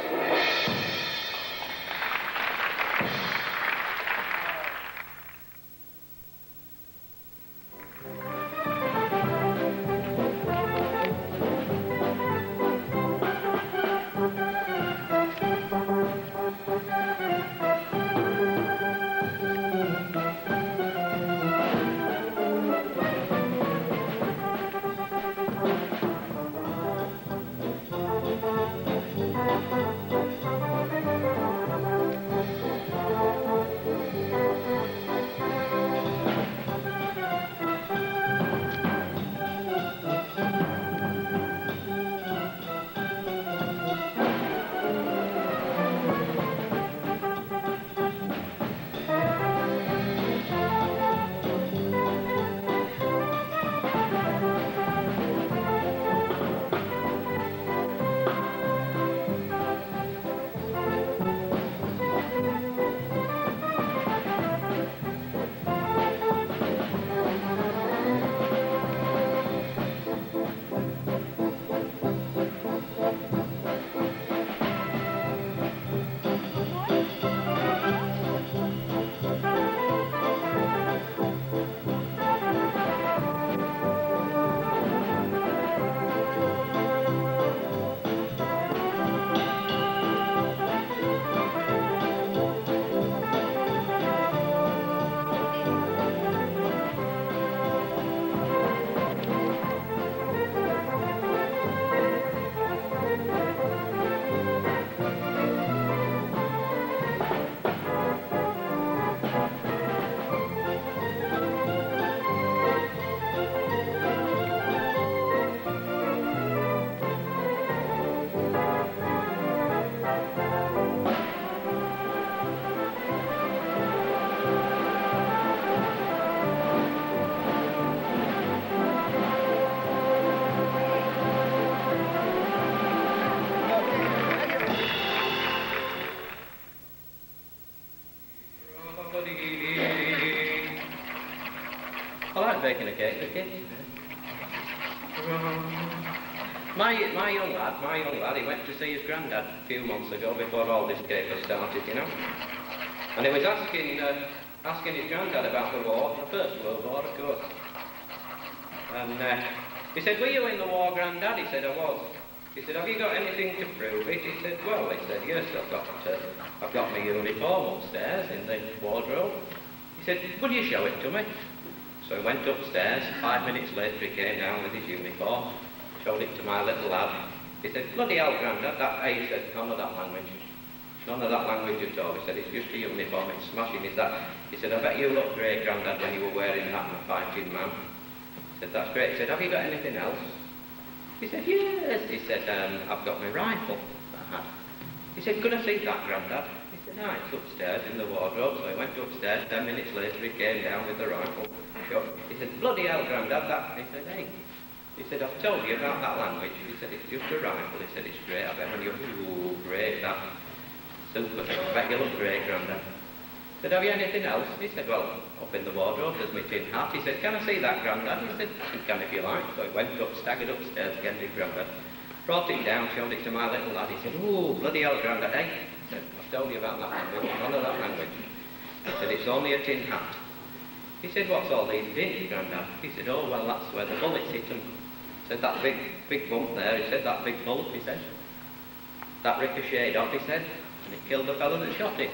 I'm baking a cake for kids. My young lad, he went to see his granddad a few months ago before all this caper started, you know. And he was asking his granddad about the war, the First World War, of course. And he said, were you in the war, Granddad? He said, I was. He said, have you got anything to prove it? He said, well, he said, yes, I've got my uniform upstairs in the wardrobe. He said, will you show it to me? So he went upstairs. 5 minutes later, he came down with his uniform, showed it to my little lad. He said, bloody hell, Grandad, he said, none of that language. None of that language at all. He said, it's just a uniform, it's smashing, is that? He said, I bet you look great, Grandad, when you were wearing that and a fighting man. He said, that's great. He said, have you got anything else? He said, yes. He said, I've got my rifle. I had. He said, could I see that, Grandad? He said, no, it's upstairs in the wardrobe. So he went upstairs. 10 minutes later, he came down with the rifle. He said, bloody hell, Grandad, that. He said, hey. He said, I've told you about that language. He said, it's just a rifle. He said, it's great. I bet when you, ooh, great, that. Super. I bet you look great, Grandad. He said, have you anything else? He said, well, up in the wardrobe, there's my tin hat. He said, can I see that, Grandad? He said, you can if you like. So he went up, staggered upstairs again to Grandad. Brought it down, showed it to my little lad. He said, ooh, bloody hell, Grandad, eh? He said, I've told you about that language. None of that language. He said, it's only a tin hat. He said, what's all these dins, Grandad? He said, oh, well, that's where the bullets hit them. He said, that big bump there, he said, that big bullet, he said. That ricocheted off, he said, and it killed the fellow that shot it.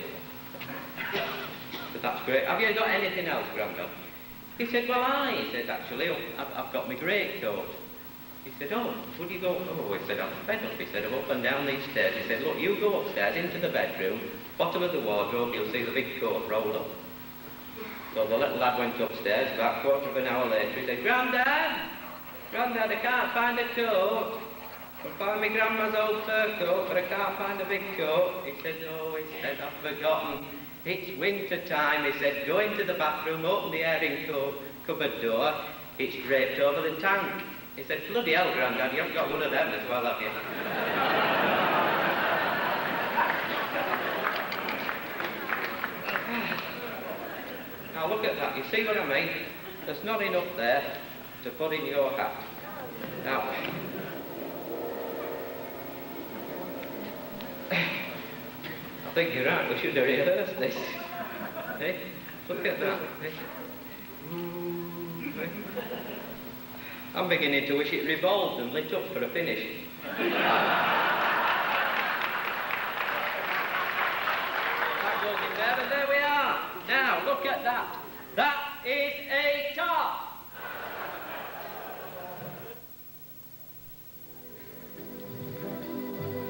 But that's great. Have you got anything else, Grandad? He said, well, he said, actually, I've got my greatcoat. He said, oh, would you go? Oh, he said, I'm fed up. He said, I'm up and down these stairs. He said, look, you go upstairs into the bedroom, bottom of the wardrobe, you'll see the big coat rolled up. So the little lad went upstairs. About a quarter of an hour later, he said, Grandad, Grandad, I can't find a coat. I found my grandma's old fur coat, but I can't find a big coat. He said, oh, he said, I've forgotten. It's winter time. He said, go into the bathroom, open the airing cupboard door. It's draped over the tank. He said, bloody hell, Grandad, you haven't got one of them as well, have you? Now look at that. You see what I mean? There's not enough there to put in your hat. Now, I think you're right, we should have rehearsed this. Hey, look at that. Hey. I'm beginning to wish it revolved and lit up for a finish. That goes in there, and there we are. Now, look at that. That is a top.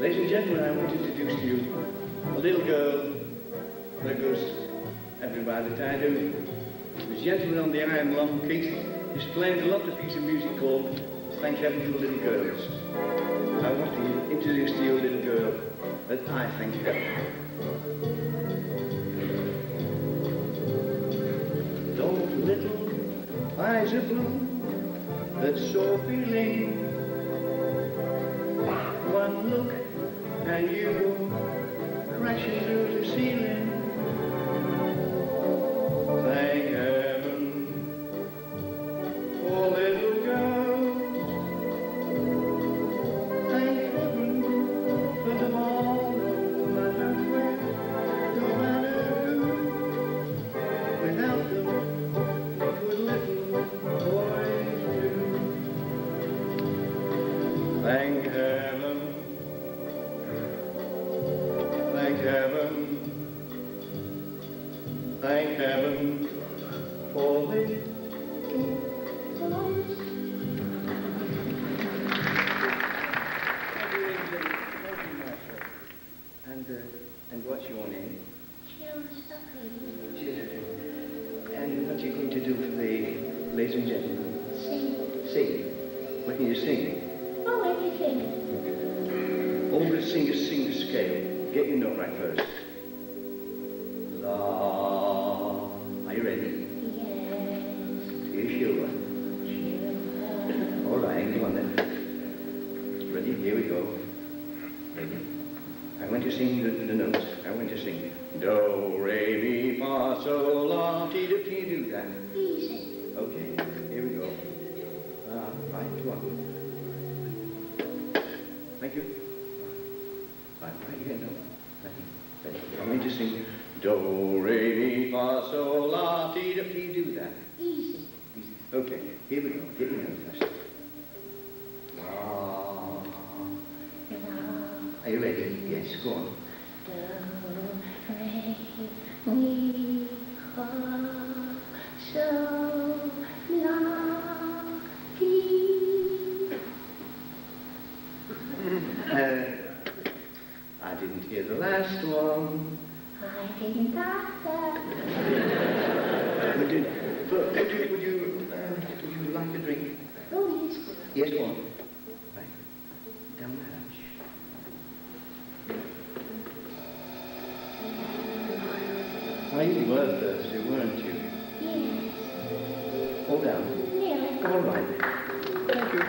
Ladies and gentlemen, I want to introduce to you a little girl that goes everywhere that I do. The gentleman on the iron long piece is playing a lovely piece of music called Thank Heaven for Little Girls. I want to introduce to you a little girl that I thank heaven. Those little eyes of blue that so appealing, one look and you go crashing through the ceiling. Thank heaven for little girls. Thank heaven for them all, no matter where, no matter who. Without them, what would little boys do? Thank heaven. Thank heaven, thank heaven for little girls. And what's your name? Josephine. And what are you going to do for the ladies and gentlemen?
Sing.
Sing. What can you sing?
Oh, everything.
All the singers sing the scale. Get your note right first. La. Are you ready?
Yes.
You sure? Sure. All right, go on then. Ready? Here we go. Ready? I want to sing the notes. I want to sing do, re, mi, fa, sol, la, ti, do. Can you do that?
Easy.
Okay, here we go. Right, come on. Thank you. Right here, no. I'm going to sing Do, Re, Mi, Fa, Sol, La, Ti, Do. Can you do that?
Easy.
Okay, here we go. Get your notes first. Are you ready? Yes, go on.
Do, Re, Mi, Fa, Sol, La, Ti.
I didn't hear the last one.
I didn't either.
Would you like a drink?
Oh, yes.
Yes, go on. Right. Down the hatch. Well, you were thirsty, weren't you?
Yes.
All down.
Nearly.
Come on, right. Thank you.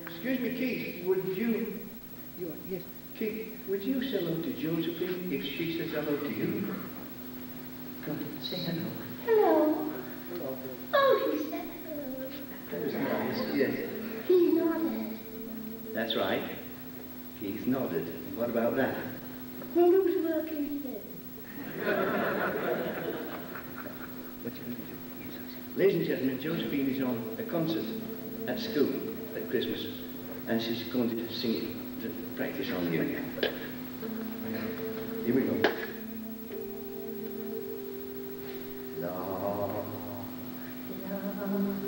Excuse me, Keith, would you... Yes, Keith, would you say hello to Josephine if she says hello to you? Come on, say hello.
Hello.
Hello.
Oh, he said hello.
That was nice, yes.
He nodded.
That's right. Keith nodded. What about that?
Well, who's working today?
What you going to do? Yes, I see. Ladies and gentlemen, Josephine is on a concert at school at Christmas, and she's going to sing it, to practice on you. Here we go. La.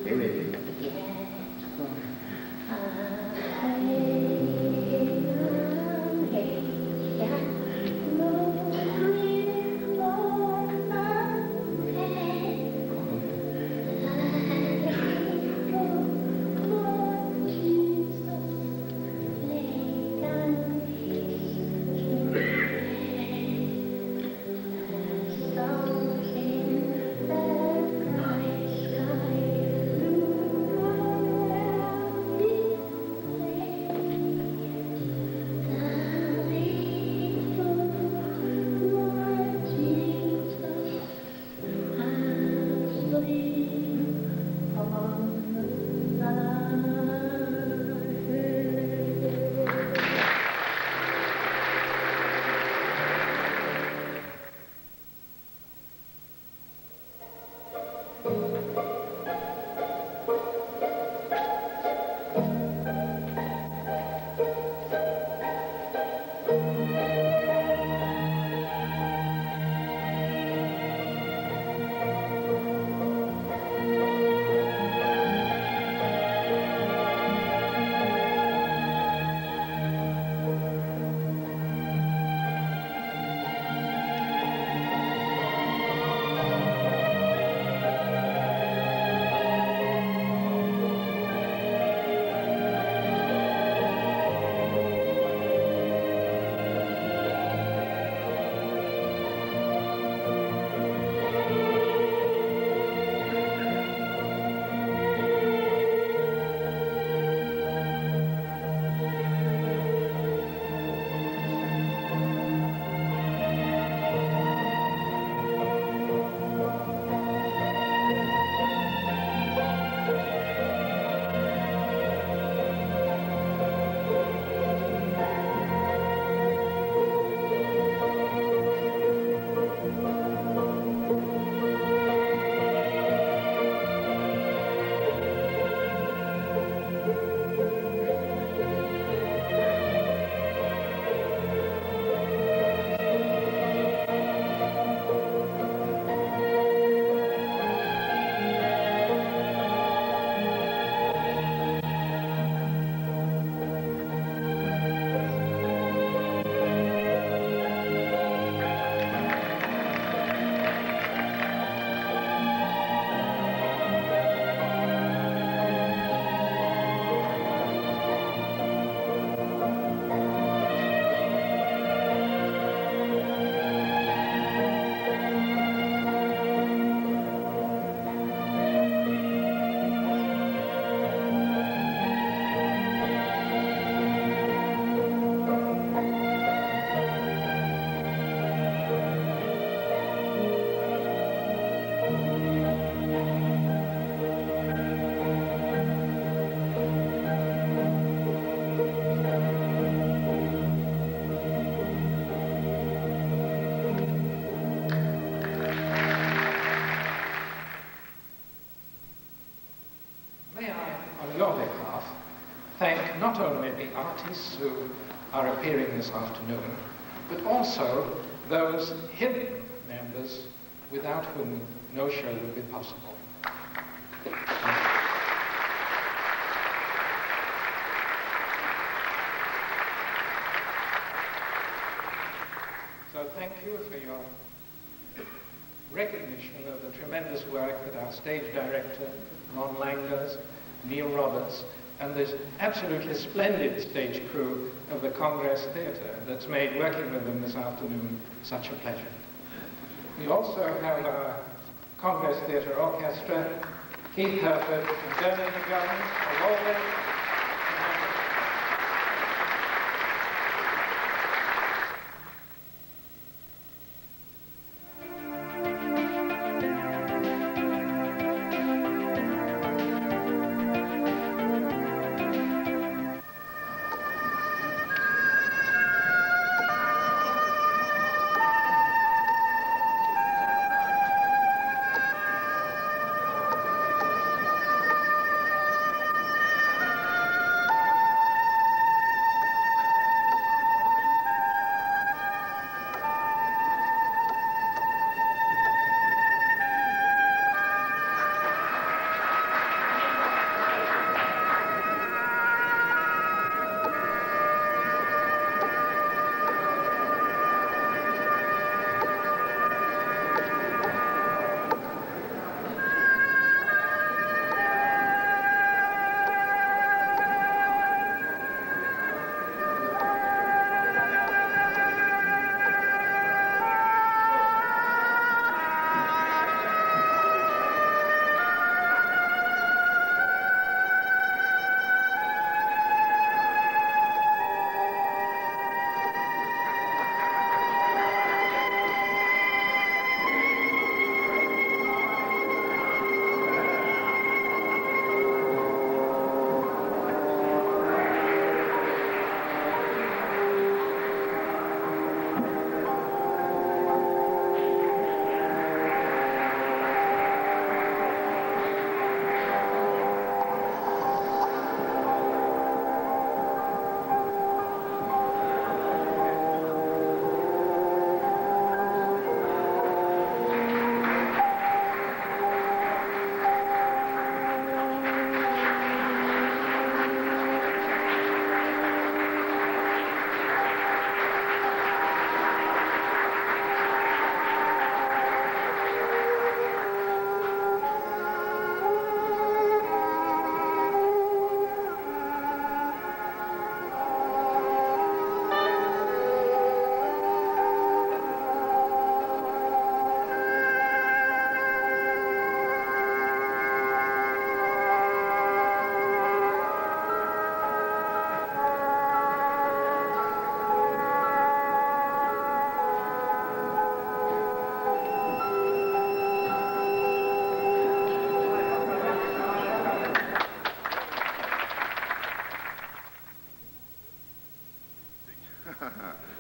Hey, ready?
who are appearing this afternoon, but also those hidden members without whom no show would be possible. So thank you for your recognition of the tremendous work that our stage director, Ron Langers, Neil Roberts, and this absolutely splendid stage crew of the Congress Theatre that's made working with them this afternoon such a pleasure. We also have our Congress Theatre Orchestra, Keith Herford and Bernard McGovern, always.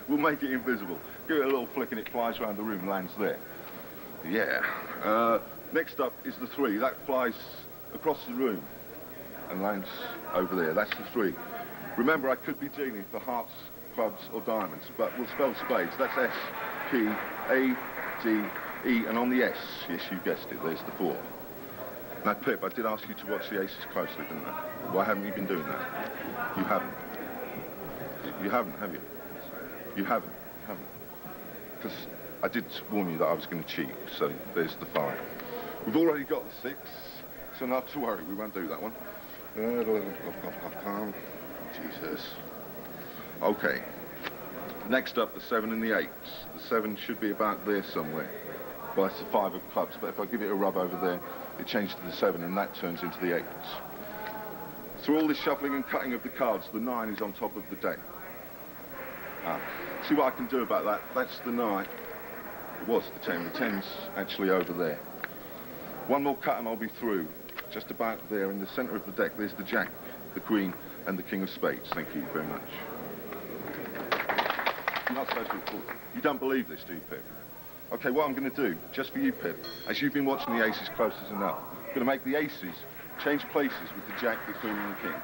We'll make it invisible. Give it a little flick and it flies around the room and lands there. Yeah. Next up is the 3. That flies across the room and lands over there. That's the 3. Remember, I could be dealing for hearts, clubs or diamonds, but we'll spell spades. That's S, P, A, D, E, and on the S, yes, you guessed it, there's the 4. Now, Pip, I did ask you to watch the aces closely, didn't I? Why haven't you been doing that? You haven't. You haven't, have you? You haven't. Because I did warn you that I was going to cheat, so there's the 5. We've already got the 6, so not to worry, we won't do that one. Jesus. Okay. Next up, the 7 and the 8. The 7 should be about there somewhere. Well, it's the 5 of clubs, but if I give it a rub over there, it changes to the 7, and that turns into the 8. Through all this shuffling and cutting of the cards, the 9 is on top of the deck. See what I can do about that? That's the 9. It was the 10. The 10's actually over there. One more cut and I'll be through. Just about there in the centre of the deck, there's the Jack, the Queen, and the King of Spades. Thank you very much. You're not supposed to record. You don't believe this, do you, Pip? Okay, what I'm going to do, just for you, Pip, as you've been watching the aces close as enough, I'm going to make the aces change places with the Jack, the Queen, and the King.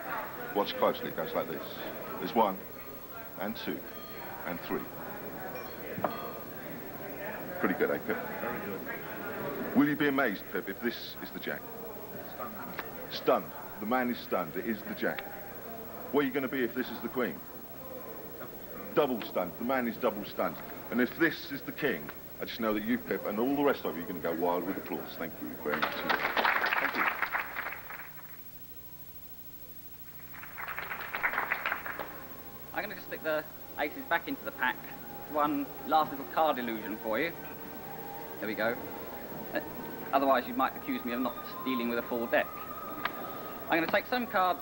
Watch closely. It goes like this. There's 1, and 2, and 3. Pretty good, eh, Pip?
Very good.
Will you be amazed, Pip, if this is the jack?
Stunned.
Stunned. The man is stunned. It is the jack. What are you going to be if this is the queen? Double stunned. The man is double stunned. And if this is the king, I just know that you, Pip, and all the rest of you are going to go wild with applause. Thank you very much. Thank you.
I'm going to just stick the aces back into the pack. One last little card illusion for you. There we go. Otherwise you might accuse me of not dealing with a full deck. I'm going to take some cards,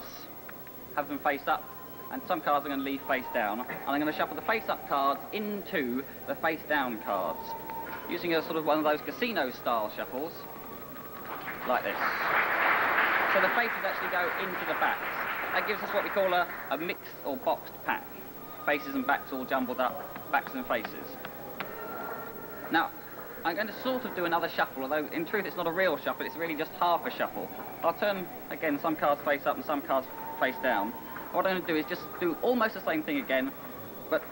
have them face up, and some cards I'm going to leave face down. And I'm going to shuffle the face up cards into the face down cards, using a sort of one of those casino style shuffles, like this. So the faces actually go into the backs. That gives us what we call a mixed or boxed pack. Faces and backs all jumbled up, backs and faces. Now, I'm going to sort of do another shuffle, although in truth it's not a real shuffle, it's really just half a shuffle. I'll turn, again, some cards face up and some cards face down. What I'm going to do is just do almost the same thing again, but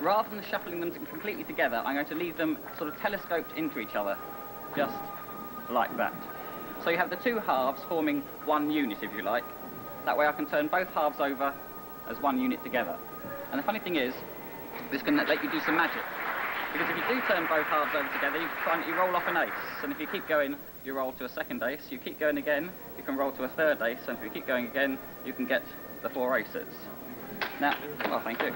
rather than shuffling them completely together, I'm going to leave them sort of telescoped into each other, just like that. So you have the two halves forming one unit, if you like. That way I can turn both halves over as one unit together. And the funny thing is, this can let you do some magic. Because if you do turn both halves over together, you find that you roll off an ace. And if you keep going, you roll to a second ace. You keep going again, you can roll to a third ace. And if you keep going again, you can get the 4 aces. Now, well, thank you.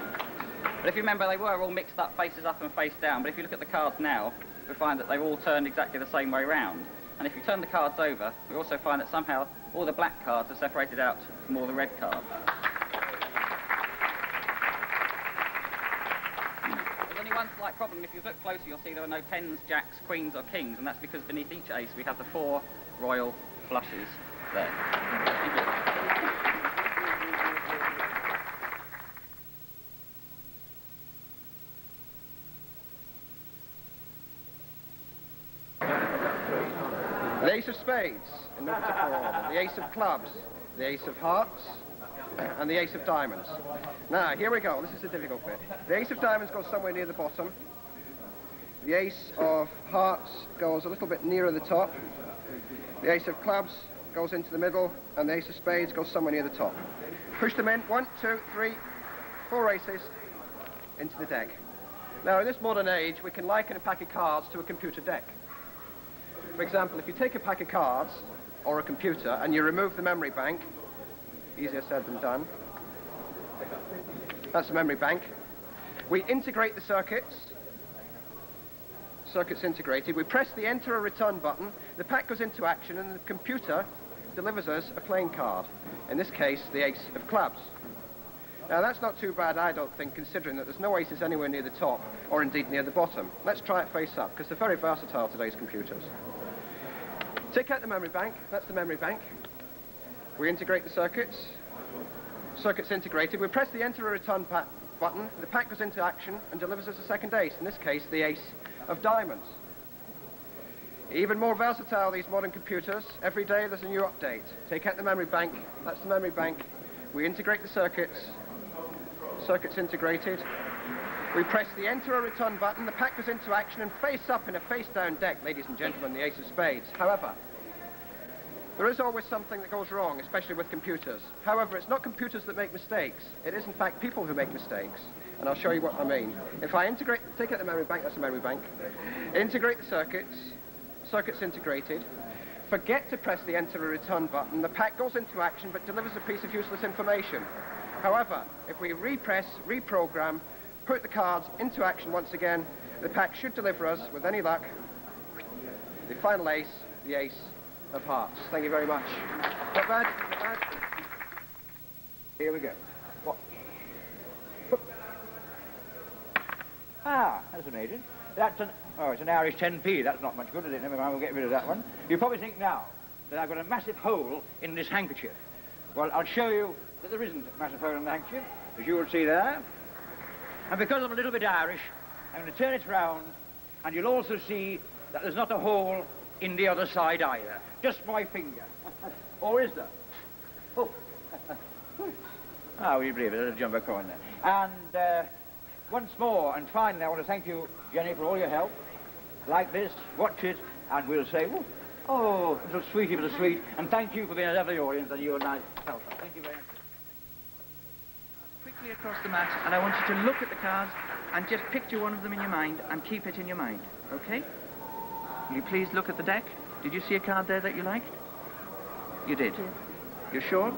But if you remember, they were all mixed up, faces up and face down. But if you look at the cards now, you'll find that they've all turned exactly the same way round. And if you turn the cards over, we also find that somehow all the black cards are separated out from all the red cards. There's only one slight problem. If you look closer, you'll see there are no 10s, jacks, queens or kings, and that's because beneath each ace we have the 4 royal flushes there. Thank you.
The ace of spades, in no particular order, the ace of clubs, the ace of hearts, and the ace of diamonds. Now, here we go. This is the difficult bit. The ace of diamonds goes somewhere near the bottom. The ace of hearts goes a little bit nearer the top. The ace of clubs goes into the middle, and the ace of spades goes somewhere near the top. Push them in. 1, 2, 3, 4 aces into the deck. Now, in this modern age, we can liken a pack of cards to a computer deck. For example, if you take a pack of cards or a computer and you remove the memory bank, easier said than done. That's the memory bank. We integrate the circuits. Circuits integrated. We press the enter or return button. The pack goes into action and the computer delivers us a playing card. In this case, the ace of clubs. Now that's not too bad, I don't think, considering that there's no aces anywhere near the top or indeed near the bottom. Let's try it face up, because they're very versatile, today's computers. Take out the memory bank. That's the memory bank. We integrate the circuits. Circuits integrated. We press the enter or return button. The pack goes into action and delivers us a second ace. In this case, the ace of diamonds. Even more versatile, these modern computers. Every day there's a new update. Take out the memory bank. That's the memory bank. We integrate the circuits. Circuits integrated. We press the enter or return button, the pack goes into action and face up in a face down deck, ladies and gentlemen, the ace of spades. However, there is always something that goes wrong, especially with computers. However, it's not computers that make mistakes. It is in fact people who make mistakes. And I'll show you what I mean. If I integrate, take out the memory bank, that's the memory bank. Integrate the circuits, circuits integrated. Forget to press the enter or return button, the pack goes into action but delivers a piece of useless information. However, if we repress, reprogram, put the cards into action once again, the pack should deliver us, with any luck, the final ace, the ace of hearts. Thank you very much. Not bad, not bad. Here we go. Watch.
Ah, that's amazing. That's it's an Irish 10p. That's not much good, is it? Never mind, we'll get rid of that one. You probably think now that I've got a massive hole in this handkerchief. Well, I'll show you that there isn't a massive hole in the handkerchief, as you will see there. And because I'm a little bit Irish, I'm going to turn it round, and you'll also see that there's not a hole in the other side either. Just my finger. Or is there? Oh. Ah, we believe it, a little jumbo coin there. And once more, and finally, I want to thank you, Jenny, for all your help. Like this, watch it, and we'll say, oh, little sweetie, little sweet, and thank you for being a lovely audience that you and I felt. Thank you very much.
Quickly across the mat, and I want you to look at the cards and just picture one of them in your mind and keep it in your mind, okay? Will you please look at the deck? Did you see a card there that you liked? You did? You're sure?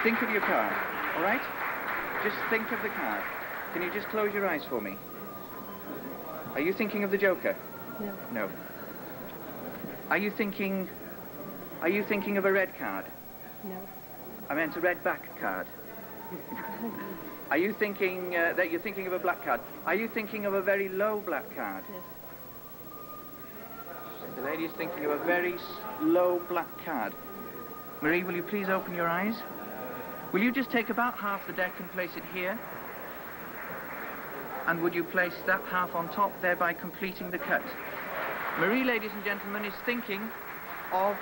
Think of your card, all right? Just think of the card. Can you just close your eyes for me? Are you thinking of the Joker?
No.
No. Are you thinking of a red card?
No.
I meant a red back card. Are you thinking that you're thinking of a black card? Are you thinking of a very low black card?
Yes.
The lady is thinking of a very low black card. Marie, will you please open your eyes? Will you just take about half the deck and place it here? And would you place that half on top, thereby completing the cut? Marie, ladies and gentlemen, is thinking of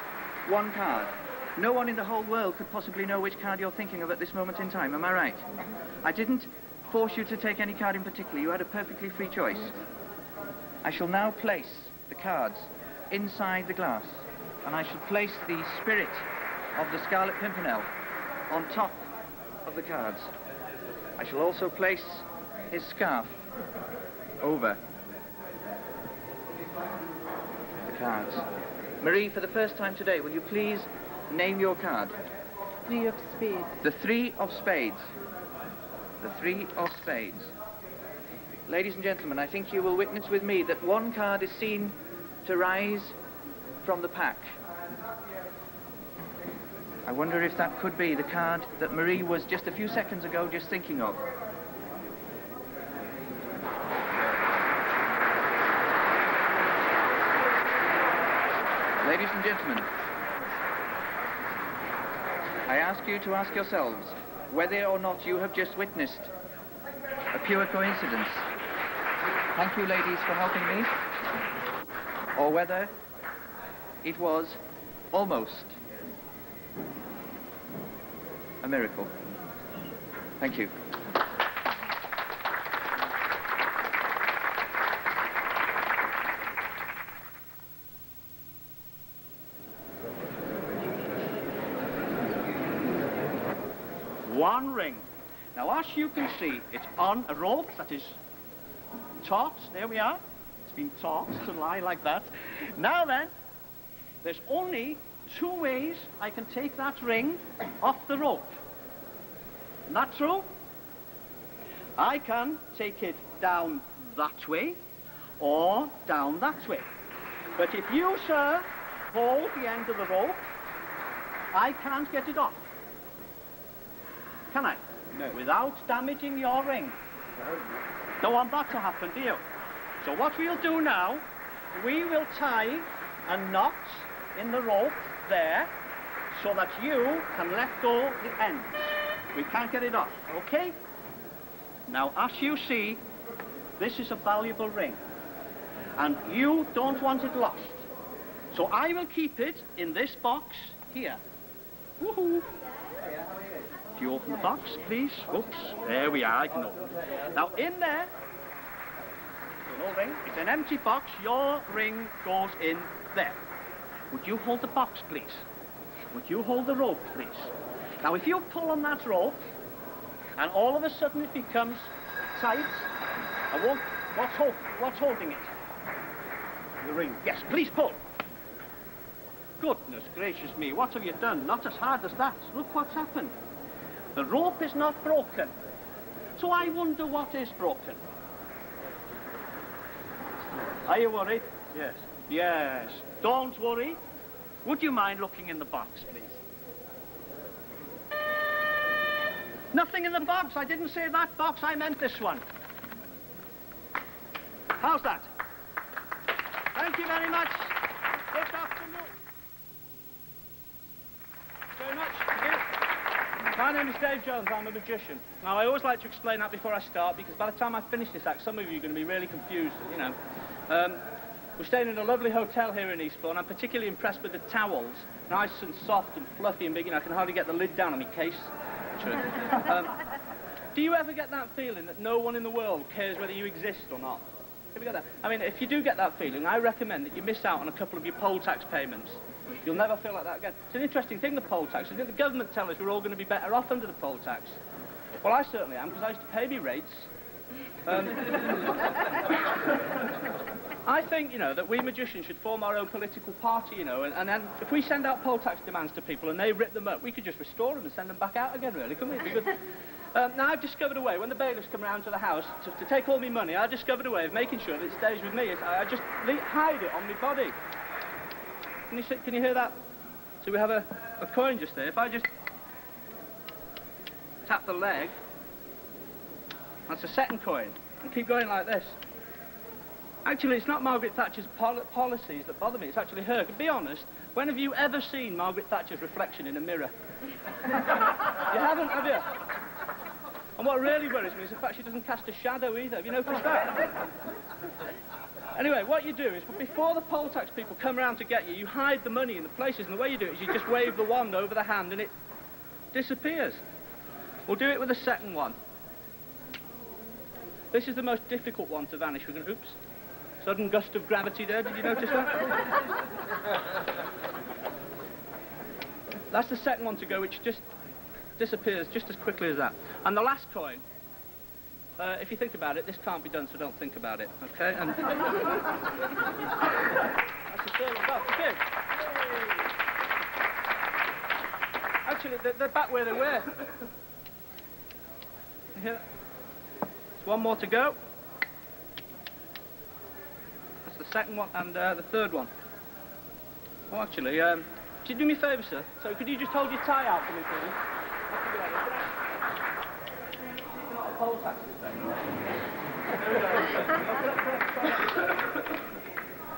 one card. No one in the whole world could possibly know which card you're thinking of at this moment in time, am I right? I didn't force you to take any card in particular. You had a perfectly free choice. I shall now place the cards inside the glass, and I shall place the spirit of the Scarlet Pimpernel on top of the cards. I shall also place his scarf over the cards. Marie, for the first time today, will you please name your card?
3 of spades.
The 3 of spades. The 3 of spades. Ladies and gentlemen, I think you will witness with me that one card is seen to rise from the pack. I wonder if that could be the card that Marie was just a few seconds ago just thinking of. Ladies and gentlemen, I ask you to ask yourselves whether or not you have just witnessed a pure coincidence. Thank you, ladies, for helping me. Or whether it was almost a miracle. Thank you.
One ring. Now, as you can see, it's on a rope that is taut. There we are. It's been taut to lie like that. Now then, there's only 2 ways I can take that ring off the rope. Isn't that true? I can take it down that way or down that way. But if you, sir, hold the end of the rope, I can't get it off. Can I? No. Without damaging your ring. Don't want that to happen, do you? So what we'll do now, we will tie a knot in the rope there so that you can let go the ends. We can't get it off, okay? Now, as you see, this is a valuable ring, and you don't want it lost. So I will keep it in this box here. Woohoo! If you open the box, please. Oops, there we are, I can open it. Now, in there, no ring, it's an empty box, your ring goes in there. Would you hold the box, please? Would you hold the rope, please? Now, if you pull on that rope, and all of a sudden it becomes tight, what's holding it? The ring. Yes, please pull. Goodness gracious me, what have you done? Not as hard as that. Look what's happened. The rope is not broken. So I wonder what is broken. Are you worried? Yes. Yes. Don't worry. Would you mind looking in the box, please? Nothing in the box. I didn't say that box. I meant this one. How's that? Thank you very much. Good afternoon. Very much. My name is Dave Jones. I'm a magician. Now, I always like to explain that before I start, because by the time I finish this act, some of you are going to be really confused, you know. We're staying in a lovely hotel here in Eastbourne. I'm particularly impressed with the towels. Nice and soft and fluffy and big, you know, I can hardly get the lid down on my case. actually. Do you ever get that feeling that no one in the world cares whether you exist or not? Have you got that? I mean, if you do get that feeling, I recommend that you miss out on a couple of your poll tax payments. You'll never feel like that again. It's an interesting thing, the poll tax. Didn't the government tell us we're all going to be better off under the poll tax? Well, I certainly am, because I used to pay me rates. I think, you know, that we magicians should form our own political party, you know, and then if we send out poll tax demands to people and they rip them up, we could just restore them and send them back out again, really, couldn't we? It'd be good. Now, I've discovered a way, when the bailiffs come round to the house to take all my money, I've discovered a way of making sure that it stays with me. I just hide it on my body. Can you hear that? So we have a coin just there. If I just tap the leg, that's a second coin, and keep going like this. Actually, it's not Margaret Thatcher's policies that bother me, it's actually her. Be honest, when have you ever seen Margaret Thatcher's reflection in a mirror? You haven't, have you? And what really worries me is the fact she doesn't cast a shadow either. Have you noticed that? Anyway, what you do is, before the poll tax people come round to get you, you hide the money in the places, and the way you do it is you just wave the wand over the hand and it disappears. We'll do it with the second one. This is the most difficult one to vanish. We're going to, oops, sudden gust of gravity there, did you notice that? That's the second one to go, which just disappears just as quickly as that. And the last coin, if you think about it, this can't be done, so don't think about it, okay? And that's the third one. Oh, okay. Actually, they're back where they were. Here. There's one more to go. That's the second one, and the third one. Oh, actually, could you do me a favour, sir? So could you just hold your tie out for me, please? Not a poll tax this thing.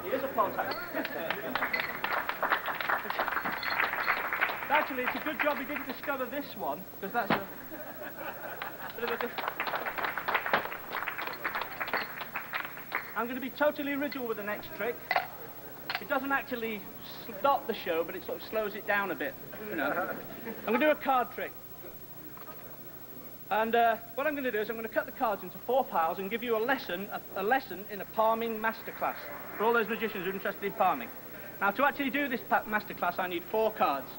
He is a poll tax. Actually, it's a good job we didn't discover this one, because that's a bit of a different... I'm going to be totally original with the next trick. It doesn't actually stop the show, but it sort of slows it down a bit, you know. I'm going to do a card trick. And what I'm going to do is I'm going to cut the cards into 4 piles and give you a lesson in a palming masterclass for all those magicians who are interested in palming. Now, to actually do this masterclass, I need 4 cards.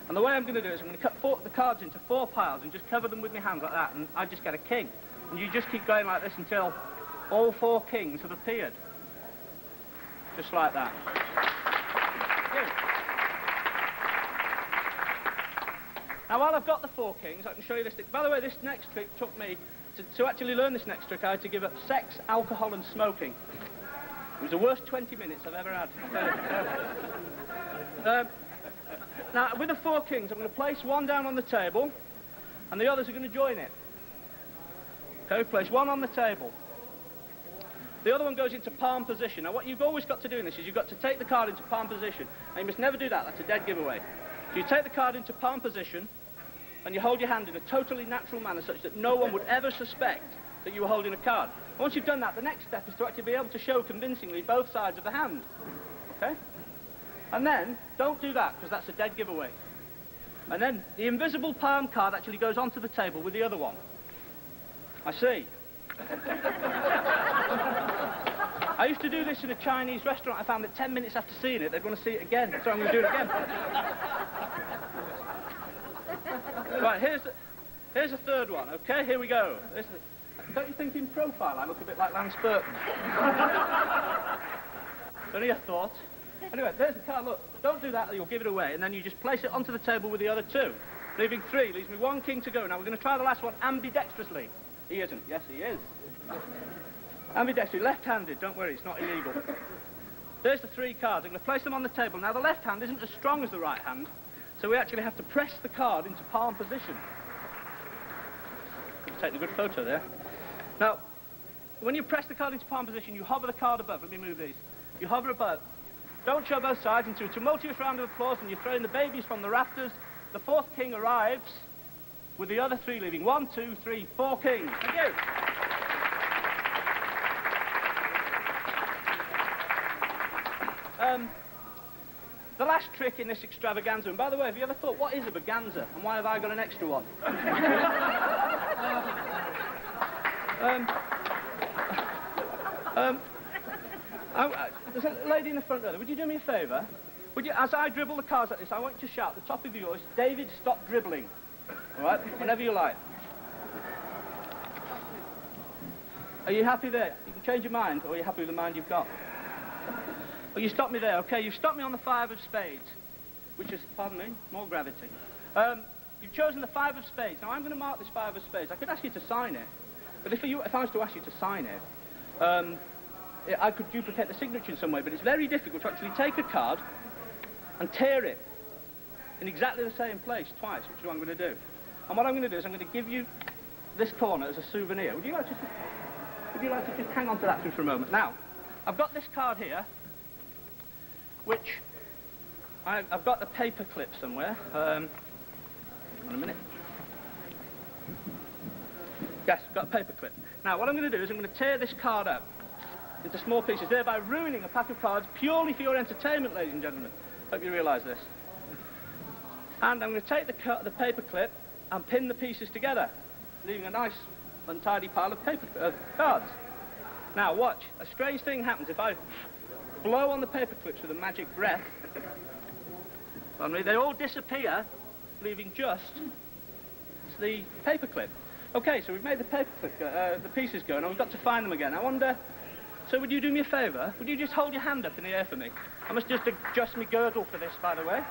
And the way I'm going to do is I'm going to cut the cards into 4 piles and just cover them with my hands like that, and I just get a king. And you just keep going like this until all 4 kings have appeared. Just like that. Now, while I've got the 4 kings, I can show you this trick. By the way, this next trick took me, to actually learn this next trick, I had to give up sex, alcohol, and smoking. It was the worst 20 minutes I've ever had. Now, with the 4 kings, I'm going to place one down on the table, and the others are going to join it. Okay, place one on the table. The other one goes into palm position. Now, what you've always got to do in this is you've got to take the card into palm position. And you must never do that. That's a dead giveaway. So you take the card into palm position, and you hold your hand in a totally natural manner such that no one would ever suspect that you were holding a card. Once you've done that, the next step is to actually be able to show convincingly both sides of the hand. Okay? And then, don't do that, because that's a dead giveaway. And then, the invisible palm card actually goes onto the table with the other one. I see. I used to do this in a Chinese restaurant. I found that 10 minutes after seeing it, they'd want to see it again. So I'm going to do it again. Right, here's a third one, okay? Here we go. Don't you think in profile I look a bit like Lance Burton? Only a thought. Anyway, there's the card, look. Don't do that, you'll give it away, and then you just place it onto the table with the other 2. Leaving 3, leaves me 1 king to go. Now we're going to try the last one ambidextrously. He isn't. Yes, he is. Ambidextrous, left-handed, don't worry, it's not illegal. There's the 3 cards. I'm going to place them on the table. Now, the left hand isn't as strong as the right hand, so we actually have to press the card into palm position. Just taking a good photo there. Now, when you press the card into palm position, you hover the card above. Let me move these. You hover above. Don't show both sides into a tumultuous round of applause, and you're throwing the babies from the rafters. The 4th king arrives, with the other 3 leaving. 1, 2, 3, 4 kings. Thank you. the last trick in this extravaganza, and by the way, have you ever thought, what is a vaganza, and why have I got an extra one? There's a lady in the front row. Would you do me a favour? Would you, as I dribble the cards like this, I want you to shout at the top of your voice, David, stop dribbling. All right? Whenever you like. Are you happy there? You can change your mind, or are you happy with the mind you've got? Oh, you stopped me there. Okay, you've stopped me on the 5 of spades, which is, pardon me, more gravity. You've chosen the 5 of spades. Now, I'm going to mark this 5 of spades. I could ask you to sign it, but if I was to ask you to sign it, I could duplicate the signature in some way, but it's very difficult to actually take a card and tear it in exactly the same place twice, which is what I'm going to do. And what I'm going to do is I'm going to give you this corner as a souvenir. Would you like to just hang on to that for a moment? Now, I've got this card here, which I've got the paper clip somewhere. Hold on a minute. Yes, I've got a paper clip. Now, what I'm going to do is I'm going to tear this card up into small pieces, thereby ruining a pack of cards purely for your entertainment, ladies and gentlemen. Hope you realise this. And I'm going to take the paper clip and pin the pieces together, leaving a nice, untidy pile of cards. Now, watch. A strange thing happens if I blow on the paper clips with a magic breath. Pardon me, they all disappear, leaving just the paper clip. Okay, so we've made the paper clip, the pieces go, and we've got to find them again. I wonder. So would you do me a favour? Would you just hold your hand up in the air for me? I must just adjust my girdle for this, by the way.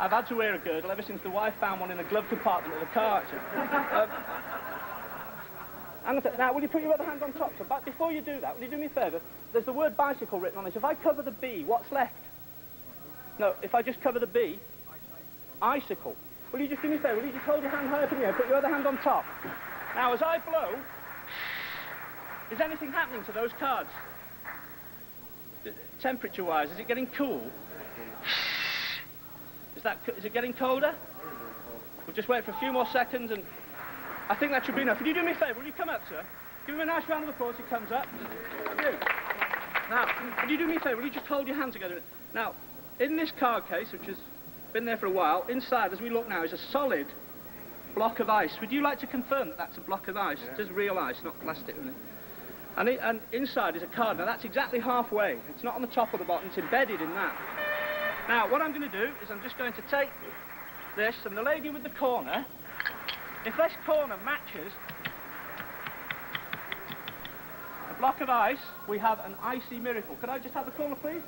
I've had to wear a girdle ever since the wife found one in the glove compartment of the car, actually. Now, will you put your other hand on top? So, but before you do that, will you do me a favour? There's the word bicycle written on this. If I cover the B, what's left? No, if I just cover the B, icicle. Will you just do me a favour? Will you just hold your hand high up in the air, put your other hand on top? Now, as I blow, is anything happening to those cards? Temperature-wise, is it getting cool? Is it getting colder? We'll just wait for a few more seconds, and I think that should be enough. Would you do me a favour? Will you come up, sir? Give him a nice round of applause. He comes up. You. Now, would you do me a favour? Will you just hold your hand together? Now, in this card case, which has been there for a while, inside, as we look now, is a solid block of ice. Would you like to confirm that that's a block of ice? Yeah. Just real ice, not plastic. And inside is a card. Now, that's exactly halfway. It's not on the top or the bottom. It's embedded in that. Now, what I'm going to do is I'm just going to take this, and the lady with the corner, if this corner matches a block of ice, we have an icy miracle. Could I just have the corner, please?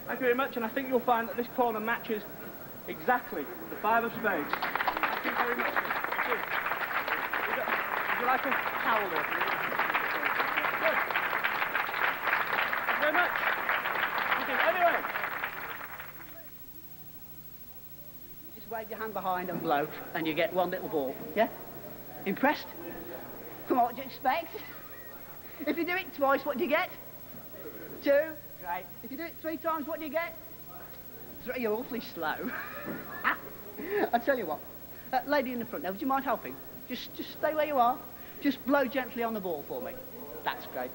Thank you very much, and I think you'll find that this corner matches exactly the 5 of spades. Thank you very much. Thank you. Would you like a towel there? Good. Thank you very much. Thank you. Anyway.
Just wave your hand behind and blow, and you get one little ball. Yeah? Impressed? Come on, what do you expect? If you do it twice, what do you get? 2. Great. If you do it 3 times, what do you get? 3. You're awfully slow. I'll tell you what. Lady in the front there, would you mind helping? Just stay where you are. Just blow gently on the ball for me. That's great.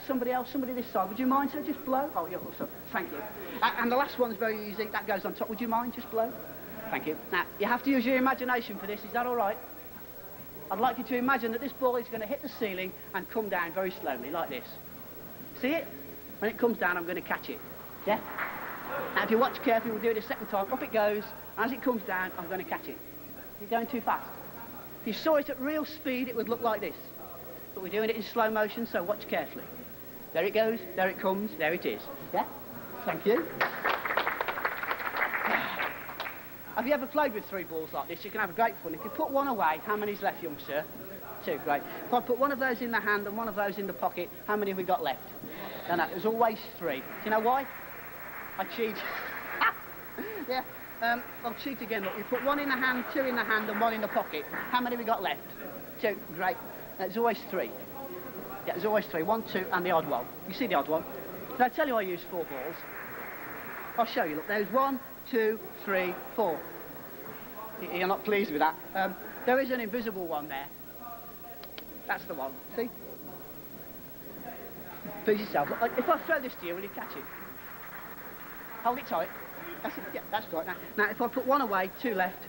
Somebody else, somebody this side, would you mind, sir? Just blow. Oh, you're awesome. Thank you. And the last one's very easy. That goes on top. Would you mind? Just blow. Thank you. Now, you have to use your imagination for this. Is that all right? I'd like you to imagine that this ball is going to hit the ceiling and come down very slowly, like this. See it? When it comes down, I'm going to catch it. Yeah? Now, if you watch carefully, we'll do it a second time. Up it goes. As it comes down, I'm going to catch it. You're going too fast. If you saw it at real speed, it would look like this. But we're doing it in slow motion, so watch carefully. There it goes. There it comes. There it is. Yeah? Thank you. Have you ever played with 3 balls like this? You can have great fun. If you put one away, how many's left, young sir? 2, great. If I put one of those in the hand and one of those in the pocket, how many have we got left? No, there's always 3. Do you know why? I cheat. Yeah, I'll cheat again. Look, you put 1 in the hand, 2 in the hand, and 1 in the pocket. How many have we got left? 2, great. There's always 3. Yeah, there's always 3. 1, 2, and the odd one. You see the odd one? Did I tell you I use 4 balls? I'll show you. Look, there's 1, 2, 3, 4. You're not pleased with that. There is an invisible one there. That's the one. See? Please yourself. Look, if I throw this to you, will you catch it? Hold it tight. That's it. Yeah, that's right. Now, if I put one away, two left,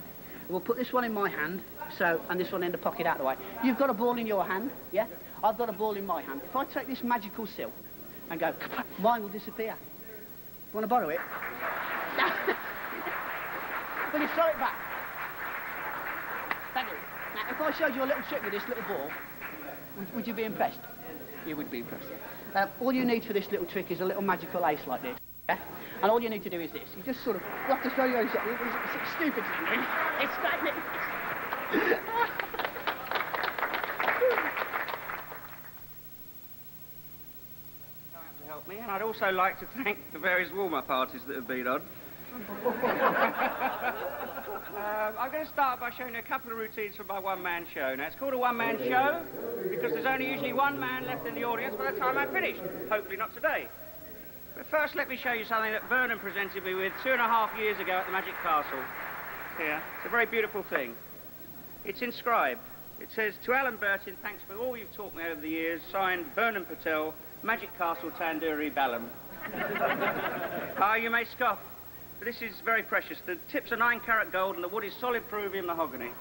we'll put this one in my hand, and this one in the pocket out of the way. You've got a ball in your hand, yeah? I've got a ball in my hand. If I take this magical silk and go, mine will disappear. You want to borrow it? Will you throw it back? Thank you. Now, if I showed you a little trick with this little ball, would you be impressed? You would be impressed, yeah. All you need for this little trick is a little magical ace like this, yeah? And all you need to do is this. You just sort of, you have to throw your own shot. It's stupid. It's magnificent.
To help me, and I'd also like to thank the various warm-up artists that have been on. I'm going to start by showing you a couple of routines from my one-man show. Now, it's called a one-man show because there's only usually one man left in the audience by the time I'm finished. Hopefully not today. But first, let me show you something that Vernon presented me with 2.5 years ago at the Magic Castle. Here. It's a very beautiful thing. It's inscribed. It says, "To Alan Burton, thanks for all you've taught me over the years. Signed, Vernon Patel, Magic Castle, Tandoori, Balham." You may scoff, but this is very precious. The tips are 9-carat gold and the wood is solid Peruvian mahogany.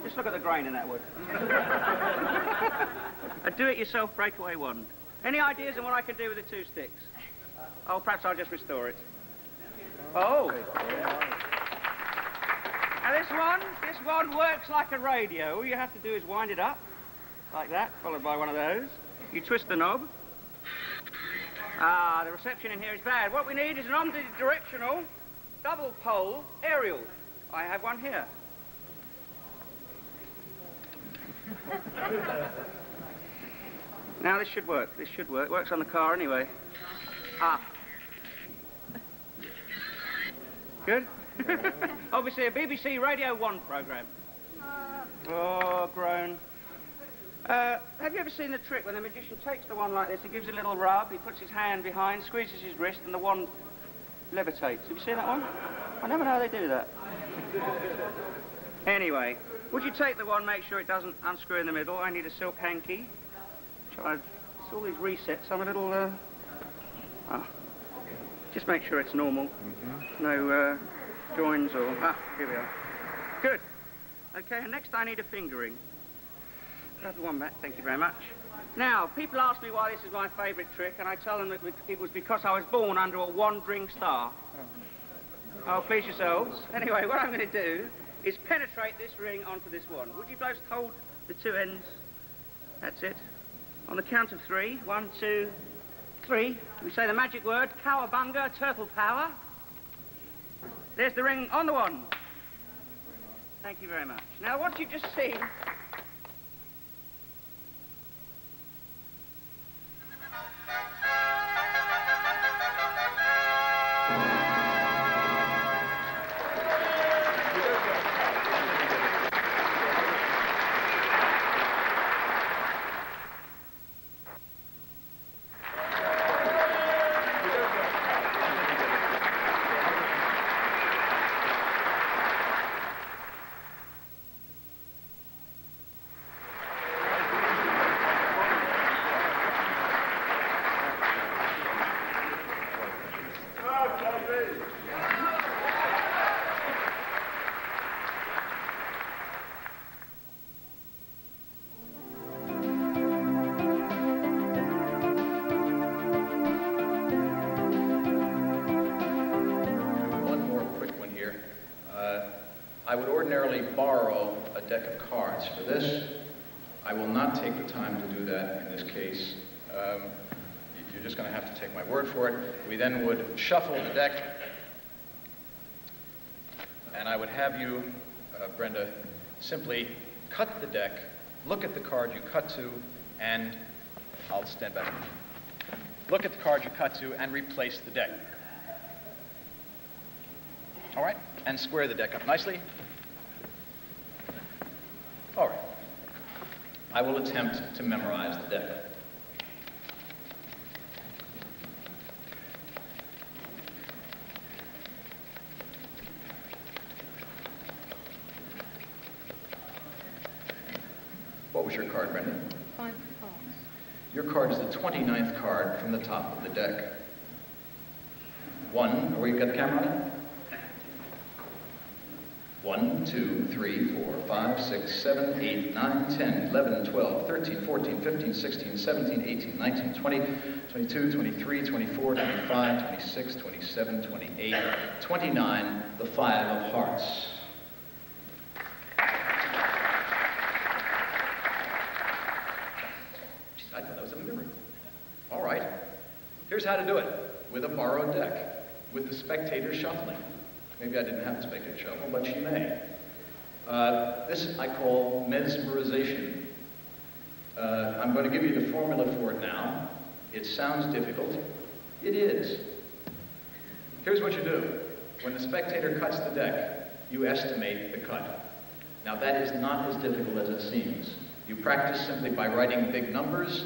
Just look at the grain in that wood. A do-it-yourself breakaway wand. Any ideas on what I can do with the 2 sticks? Oh, perhaps I'll just restore it. Oh! Now this one works like a radio. All you have to do is wind it up, like that, followed by one of those. You twist the knob. The reception in here is bad. What we need is an omnidirectional, double pole aerial. I have one here. Now this should work. This should work. Works on the car anyway. Good? Obviously a BBC Radio 1 programme. Oh, groan. Have you ever seen the trick when the magician takes the wand like this, he gives a little rub, he puts his hand behind, squeezes his wrist, and the wand levitates? Have you seen that one? I never know how they do that. Anyway, would you take the wand, make sure it doesn't unscrew in the middle? I need a silk hanky. It's all these resets. I'm a little, just make sure it's normal. No joins or... here we are. Good. Okay, and next I need a fingering. Grab the one back, thank you very much. Now, people ask me why this is my favourite trick, and I tell them that it was because I was born under a wandering star. Oh, please yourselves. Anyway, what I'm going to do is penetrate this ring onto this wand. Would you both hold the 2 ends? That's it. On the count of 3. 1, 2, 3. We say the magic word, cowabunga, turtle power. There's the ring on the wand. Thank you very much. Now, what you've just seen...
I would ordinarily borrow a deck of cards. For this, I will not take the time to do that in this case. You're just going to have to take my word for it. We then would shuffle the deck, and I would have you, Brenda, simply cut the deck, look at the card you cut to, and I'll stand back. Look at the card you cut to and replace the deck. All right, and square the deck up nicely. All right. I will attempt to memorize the deck. What was your card, Brenda?
5 cards.
Your card is the 29th card from the top of the deck. 1, or you've got the camera on it? 1, 2, 3, 4, 5, 6, 7, 8, 9, 10, 11, 12, 13, 14, 15, 16, 17, 18, 19, 20, 22, 23, 24, 25, 26, 27, 28, 29, the 5 of hearts. Jeez, I thought that was a miracle. All right, here's how to do it. With a borrowed deck, with the spectator shuffling. Maybe I didn't have the spectator shuffle, but she may. This I call mesmerization. I'm going to give you the formula for it now. It sounds difficult. It is. Here's what you do. When the spectator cuts the deck, you estimate the cut. Now that is not as difficult as it seems. You practice simply by writing big numbers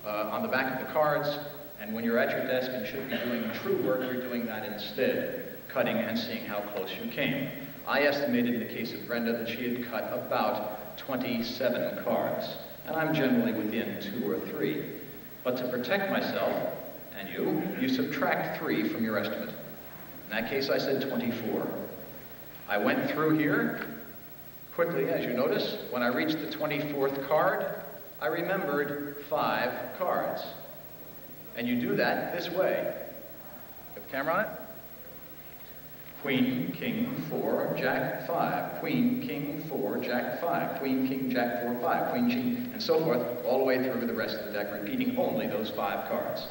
on the back of the cards, and when you're at your desk and should be doing true work, you're doing that instead. Cutting and seeing how close you came. I estimated in the case of Brenda that she had cut about 27 cards, and I'm generally within 2 or 3. But to protect myself, and you subtract 3 from your estimate. In that case, I said 24. I went through here quickly, as you notice. When I reached the 24th card, I remembered 5 cards. And you do that this way. Got the camera on it? Queen, king, 4, jack, 5. Queen, king, 4, jack, 5. Queen, king, jack, 4, 5. Queen, king, and so forth, all the way through the rest of the deck, repeating only those 5 cards.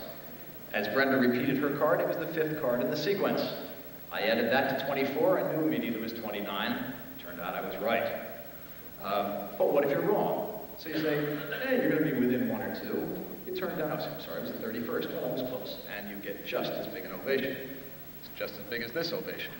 As Brenda repeated her card, it was the 5th card in the sequence. I added that to 24 and knew immediately it was 29. Turned out I was right. But what if you're wrong? So you say, hey, you're going to be within 1 or 2. It turned out, I'm sorry, it was the 31st. Well, I was close. And you get just as big an ovation. It's just as big as this ovation.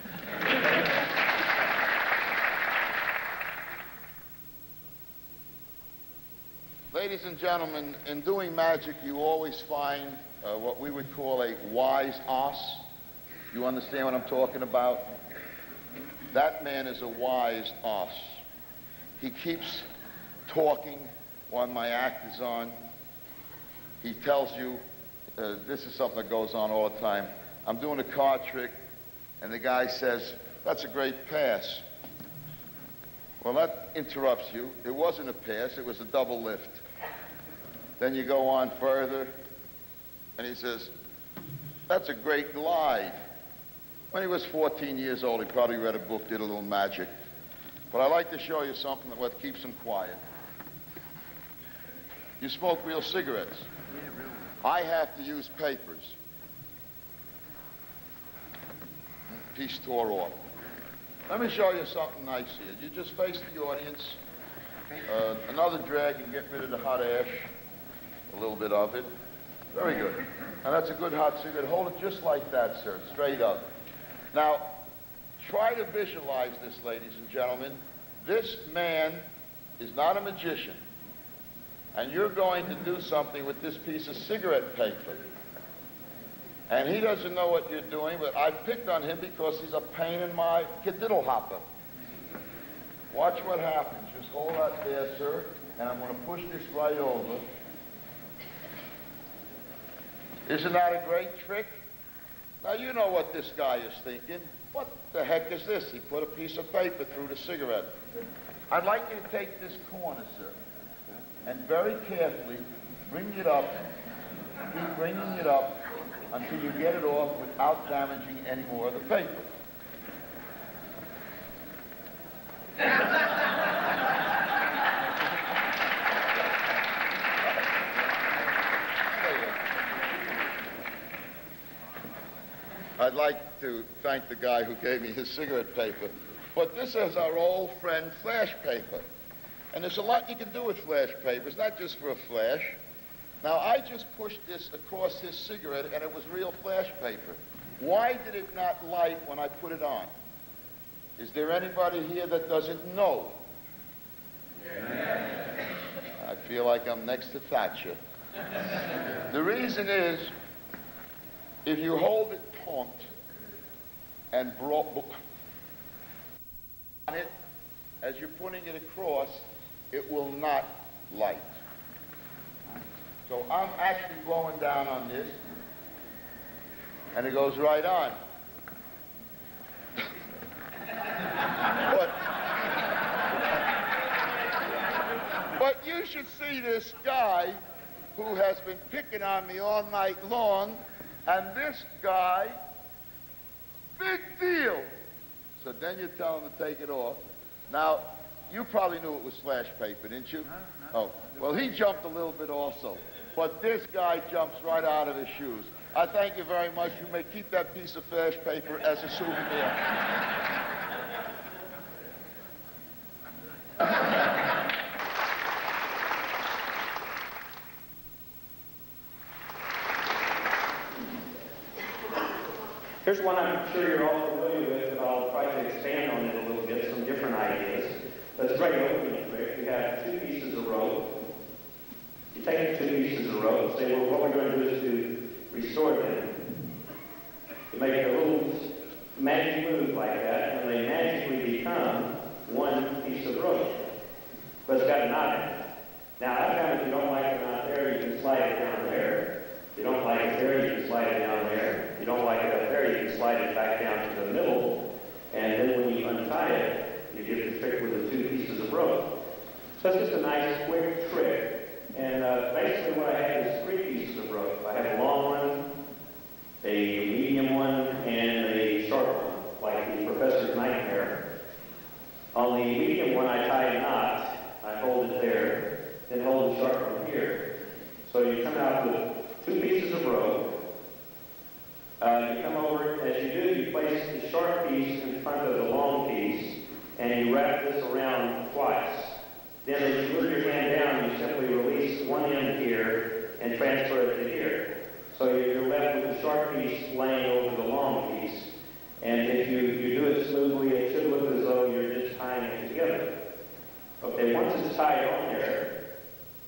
Ladies and gentlemen, in doing magic, you always find what we would call a wise ass. You understand what I'm talking about? That man is a wise ass. He keeps talking while my act is on. He tells you, this is something that goes on all the time. I'm doing a card trick, and the guy says, that's a great pass. Well, that interrupts you. It wasn't a pass, it was a double lift. Then you go on further, and he says, that's a great glide. When he was 14 years old, he probably read a book, did a little magic. But I'd like to show you something that keeps him quiet. You smoke real cigarettes. I have to use papers. Piece tore off. Let me show you something nice here. You just face the audience. Another drag and get rid of the hot ash. A little bit of it. Very good. Now that's a good hot cigarette. Hold it just like that, sir, straight up. Now, try to visualize this, ladies and gentlemen. This man is not a magician. And you're going to do something with this piece of cigarette paper. And he doesn't know what you're doing, but I picked on him because he's a pain in my kadiddle hopper. Watch what happens. Just hold that there, sir, and I'm going to push this right over. Isn't that a great trick? Now, you know what this guy is thinking. What the heck is this? He put a piece of paper through the cigarette. I'd like you to take this corner, sir, and very carefully bring it up. Keep bringing it up until you get it off without damaging any more of the paper. I'd like to thank the guy who gave me his cigarette paper. But this is our old friend flash paper. And there's a lot you can do with flash paper. It's not just for a flash. Now, I just pushed this across his cigarette, and it was real flash paper. Why did it not light when I put it on? Is there anybody here that doesn't know? Yeah. I feel like I'm next to Thatcher. The reason is, if you hold it taut and on it, as you're putting it across, it will not light. So I'm actually blowing down on this, and it goes right on. But you should see this guy who has been picking on me all night long, and this guy, big deal. So then you tell him to take it off. Now, you probably knew it was flash paper, didn't you? Oh, well, he jumped a little bit also. But this guy jumps right out of his shoes. I thank you very much. You may keep that piece of flash paper as a souvenir.
Here's one I'm sure you're all familiar with, but I'll try to expand on it a little bit, some different ideas. That's a great opening trick. You have two pieces of rope. You take the two pieces of rope and say, well, what we're going to do is to restore them. You make a little magic move like that, and they magically become one piece of rope. But it's got a knot in it. Now, I found if you don't like the knot there, you can slide it down there. If you don't like it there, you can slide it down there. If you don't like it up there, you can slide it back down to the middle. And then when you untie it, you get the trick with the two pieces of rope. So it's just a nice, quick trick. And basically what I have is three pieces of rope. I have a long one, a medium one, and a short one, like the Professor's Nightmare. On the medium one, I tie a knot. I hold it there, then hold the short one here. So you come out with two pieces of rope. You come over, as you do, you place the short piece in front of the long piece, and you wrap this around twice. Then as you move your hand down, you simply release one end here and transfer it to here. So you're left with the short piece laying over the long piece. And if you do it smoothly, it should look as though you're just tying it together. Okay, once it's tied on there,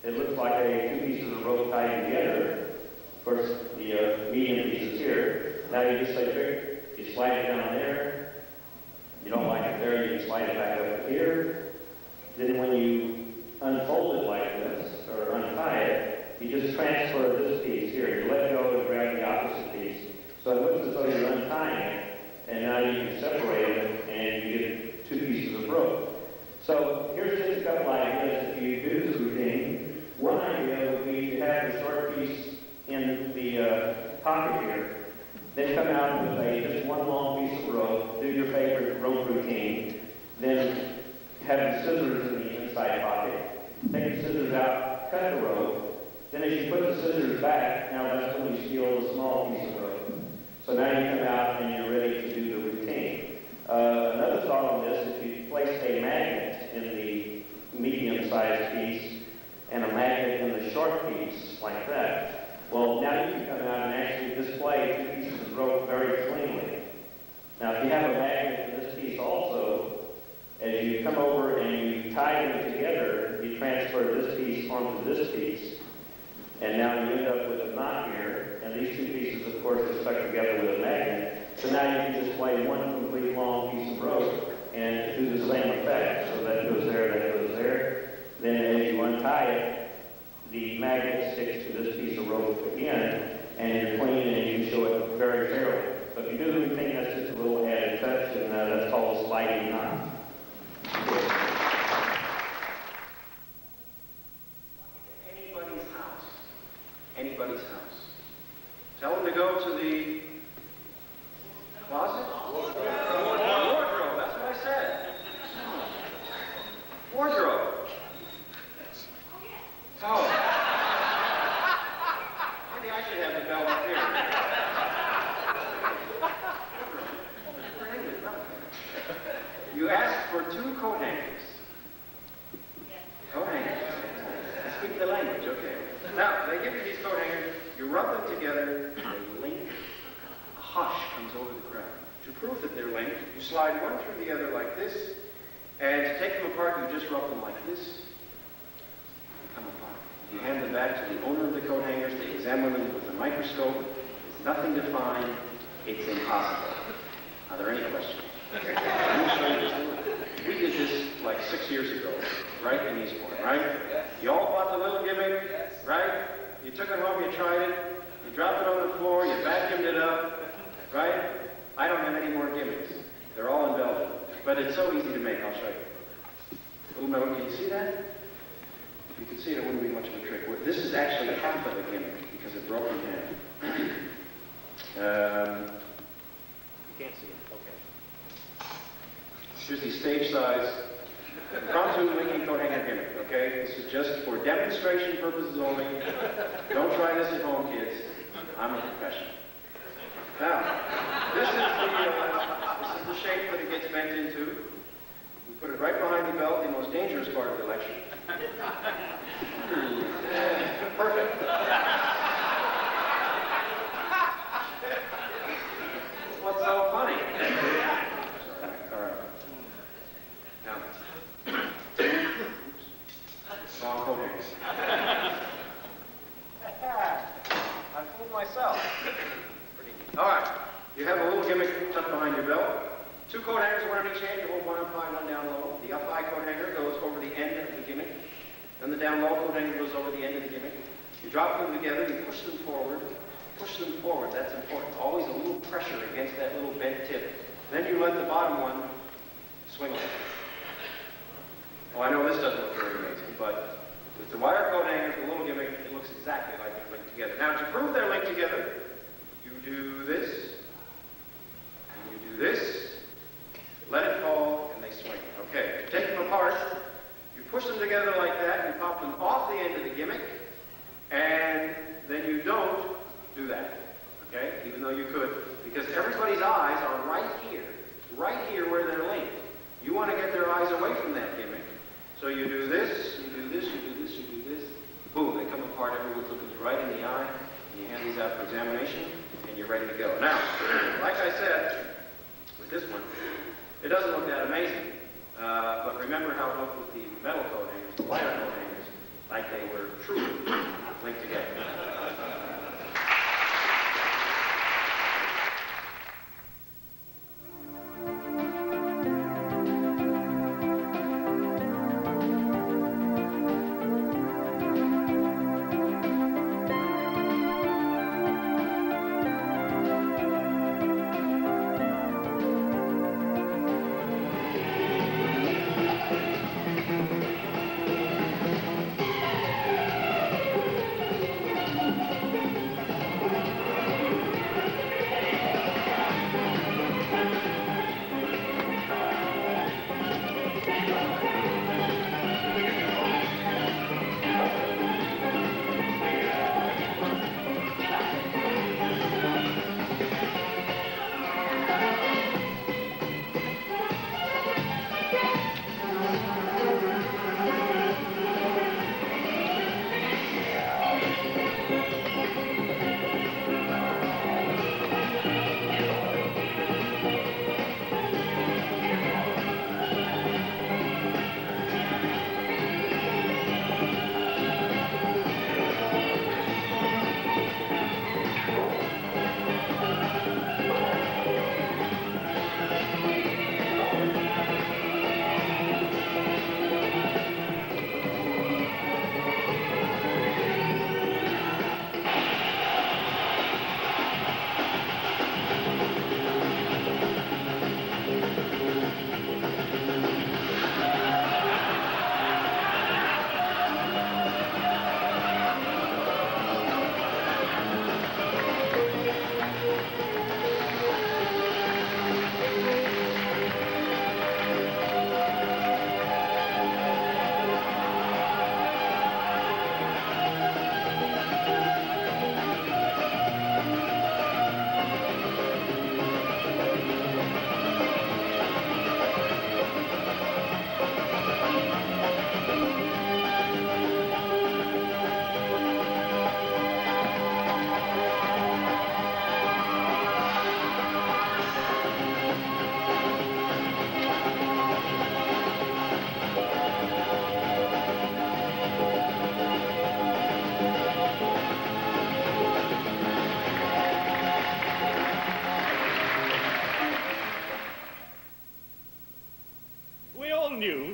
it looks like two pieces of rope tied together. Of course, the medium piece is here. Now you just say, Vic, you slide it down there. You don't like it there, you can slide it back up here. Then when you unfold it like this, or untie it, you just transfer this piece here. You let go and grab the opposite piece. So it looks as though you're untying it, and now you can separate it, and you get two pieces of rope. So here's just a couple ideas. If you do this routine, one idea would be to have the short piece in the pocket here, then come out with just one long piece of rope, do your favorite rope routine, then have the scissors in the inside pocket, take the scissors out, cut the rope, then as you put the scissors back, now that's when you steal the small piece of rope. So now you come out and you're ready to do the routine. Another thought on this, if you place a magnet in the medium-sized piece and a magnet in the short piece, like that, well, now you can come out and actually display two pieces of rope very cleanly. Now, if you have a magnet in this piece also, as you come over and you tie them together, you transfer this piece onto this piece, and now you end up with a knot here, and these two pieces, of course, are stuck together with a magnet. So now you can display one complete long piece of rope and do the same effect. So that goes there, that goes there. Then as you untie it, the magnet sticks to this piece of rope again, and you're clean and you can show it very fairly. But if you do the routine, that's just a little added touch, and that's called a sliding knot.
Anybody's house. Tell them to go to the closet? Wardrobe, that's what I said. Wardrobe. Oh. Maybe I should have the bell up here. You asked for two coat hangers. Coat hangers. I speak the language, okay. Now, they give you these coat hangers, you rub them together, they link. A hush comes over the crowd. To prove that they're linked, you slide one through the other like this, and to take them apart, you just rub them like this. They come apart. You hand them back to the owner of the coat hangers, they examine them with a microscope. There's nothing to find. It's impossible. Are there any questions? We did this like 6 years ago, right in Eastbourne, right? You all bought the little gimmick, right? You took it home, you tried it, you dropped it on the floor, you vacuumed it up, right? I don't have any more gimmicks. They're all in Belgium. But is actually half of a gimmick because it broke in half. You can't see it. Okay. Here's the stage size impromptu linking coat hanger gimmick. Okay, this is just for demonstration purposes only. Don't try this at home, kids. I'm a professional. Now, this is the shape that it gets bent into. We put it right behind the belt, the most dangerous part of the lecture. Perfect. What's so funny? All right. Now, small coat hangers. I fooled myself. All right. You have a little gimmick tucked behind your belt. 2 coat hangers, one on each hand. You hold one up high, one down low. The up high coat hanger goes over the end of the gimmick. Then the down low coat hanger goes over the end of the gimmick. You drop them together, you push them forward. Push them forward, that's important. Always a little pressure against that little bent tip. Then you let the bottom one swing away. Oh, I know this doesn't look very amazing, but with the wire coat hangers, the little gimmick, it looks exactly like they're linked together. Now, to prove they're linked together, you do this, and you do this, let it fall, and they swing. Okay, to take them apart, you push them together like that, you pop them off the end of the gimmick, and then you don't do that, okay? Even though you could, because everybody's eyes are right here where they're linked. You want to get their eyes away from that gimmick. So you do this, you do this, you do this, you do this. Boom, they come apart, everyone's looking you right in the eye, and you hand these out for examination, and you're ready to go. Now, like I said, with this one, it doesn't look that amazing. But remember how it looked with the metal coat hangers, the wire coat hangers, like they were truly linked together.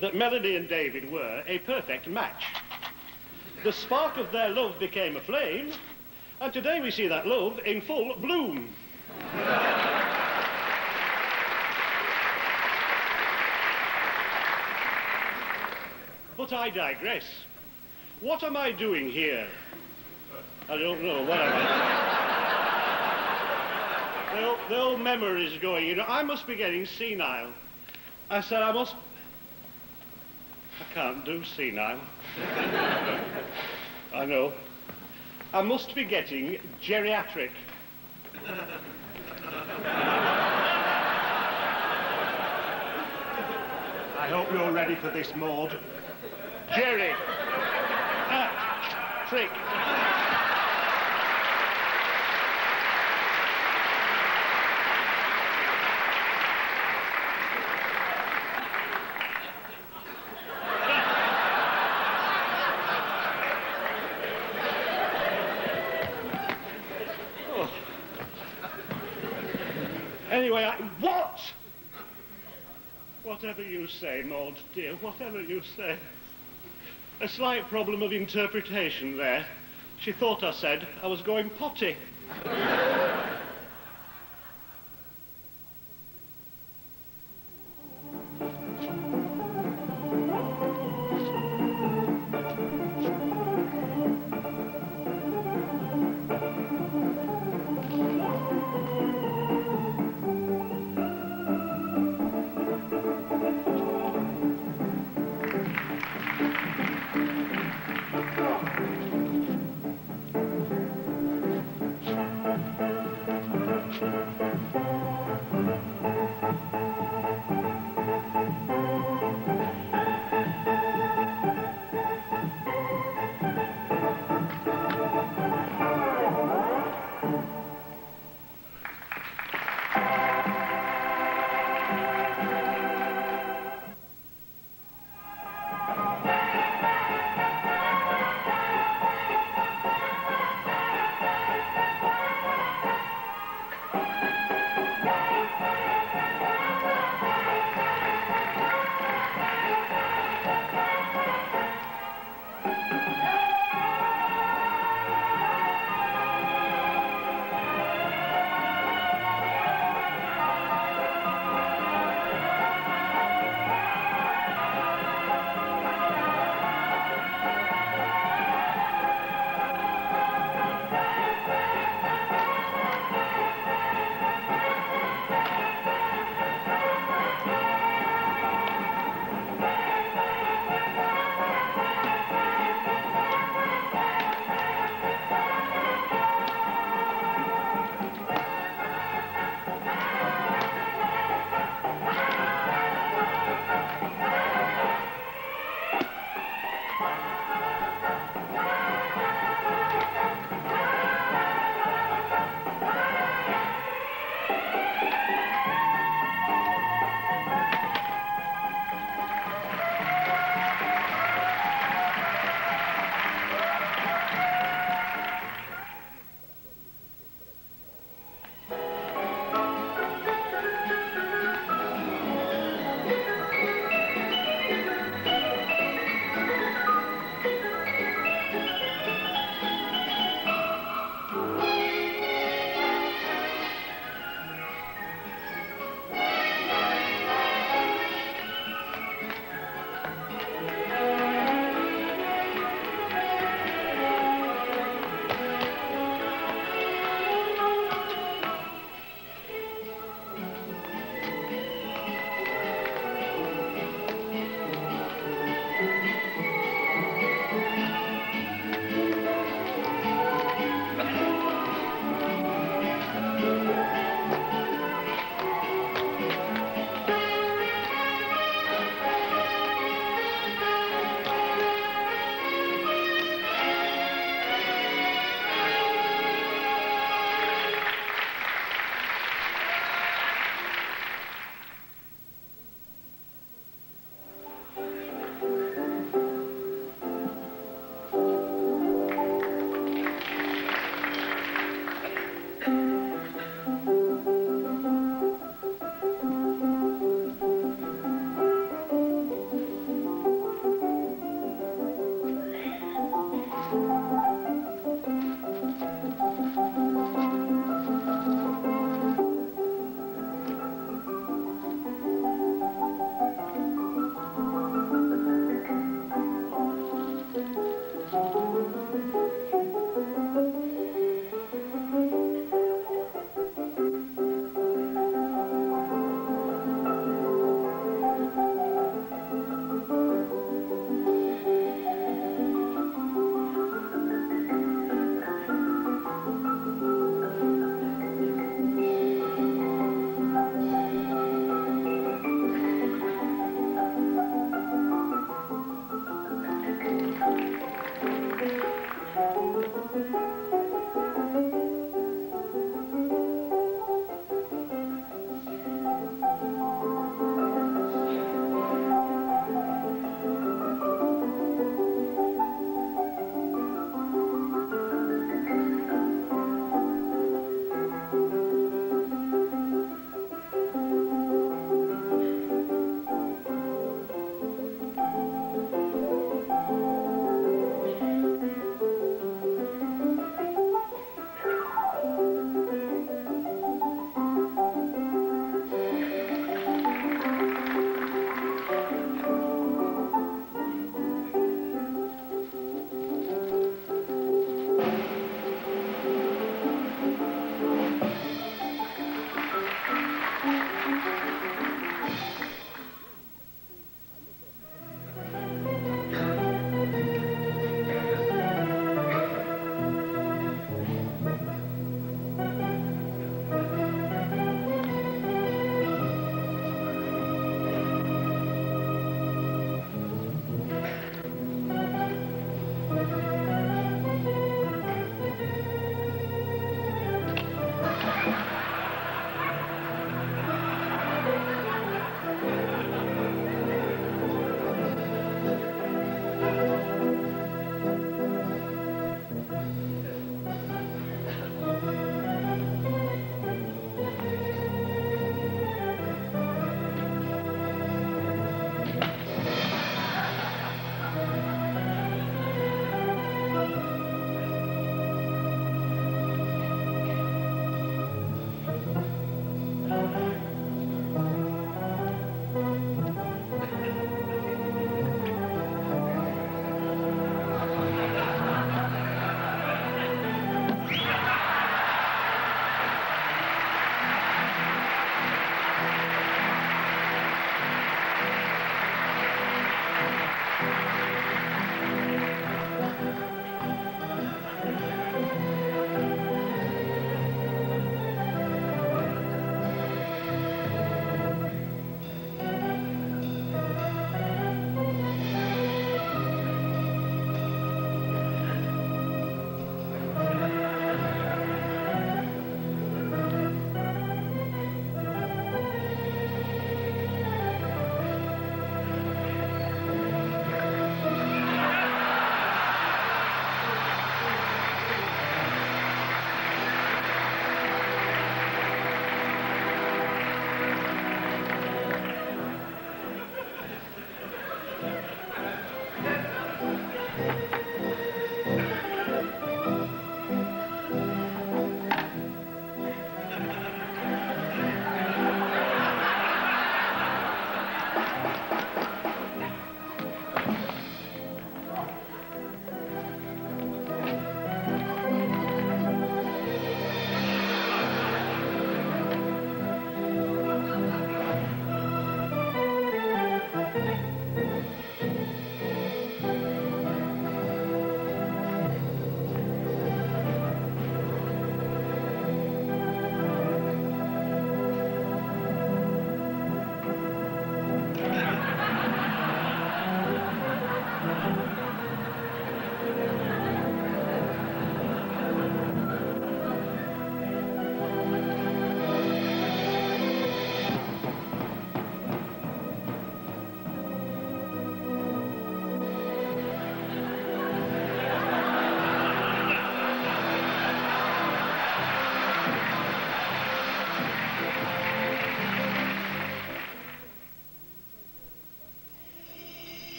That Melanie and David were a perfect match. The spark of their love became a flame, and today we see that love in full bloom. But I digress. What am I doing here? I don't know, whatever. The old memory's going, you know. I must be getting senile. I said I can't do senile. I know. I must be getting geriatric. I hope you're ready for this, Maud. Jerry. Trick. Oh. Anyway, what? Whatever you say, Maud, dear, whatever you say. A slight problem of interpretation there. She thought I said I was going potty.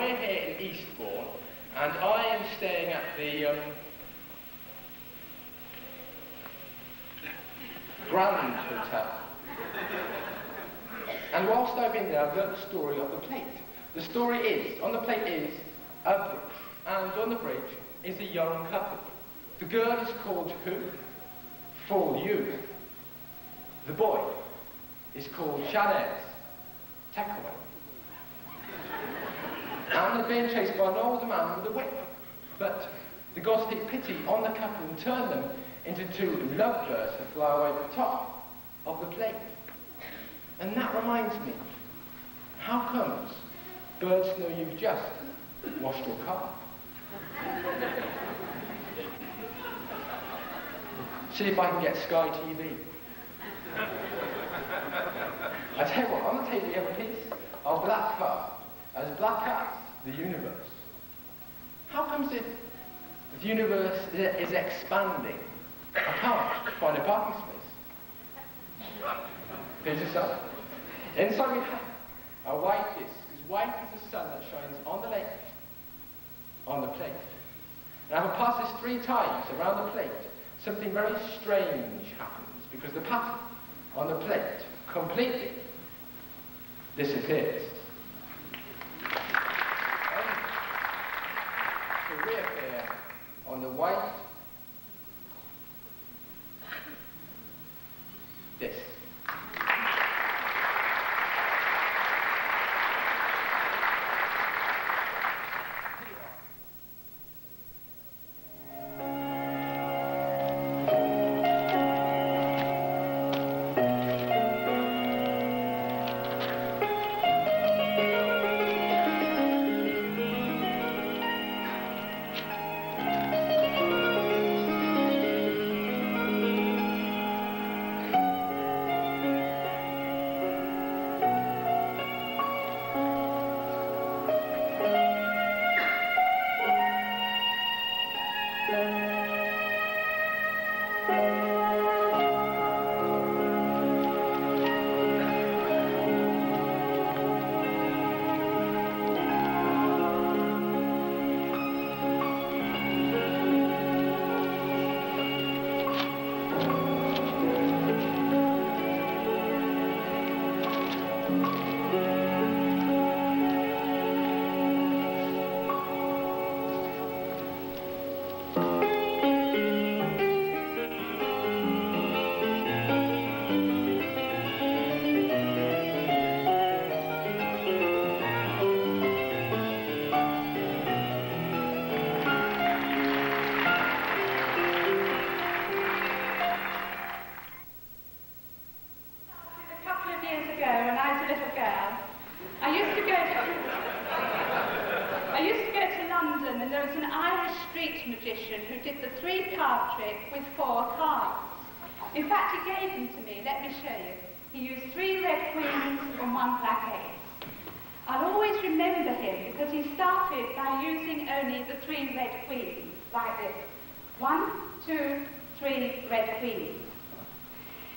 we're here in Eastbourne, and I am staying at the Grand Hotel. And whilst I've been there, I've learnt the story of the plate. The story is, on the plate is a bridge, and on the bridge is a young couple. The girl is called who? Full You. The boy is called Chanez, Takeaway. And they're being chased by an older man with a whip. But the gods take pity on the couple and turn them into two lovebirds that fly away at the top of the plate. And that reminds me, how comes birds know you've just washed your car? See if I can get Sky TV. I tell you what, on the table we have a piece of black card, as black as the universe. How comes it the universe is expanding? I can't find a parking space. Here's the sun. Inside we have a white disc, as white as the sun that shines on the lake, on the plate. And having passed this 3 times around the plate, something very strange happens, because the pattern on the plate completely disappears. To reappear on the white disc.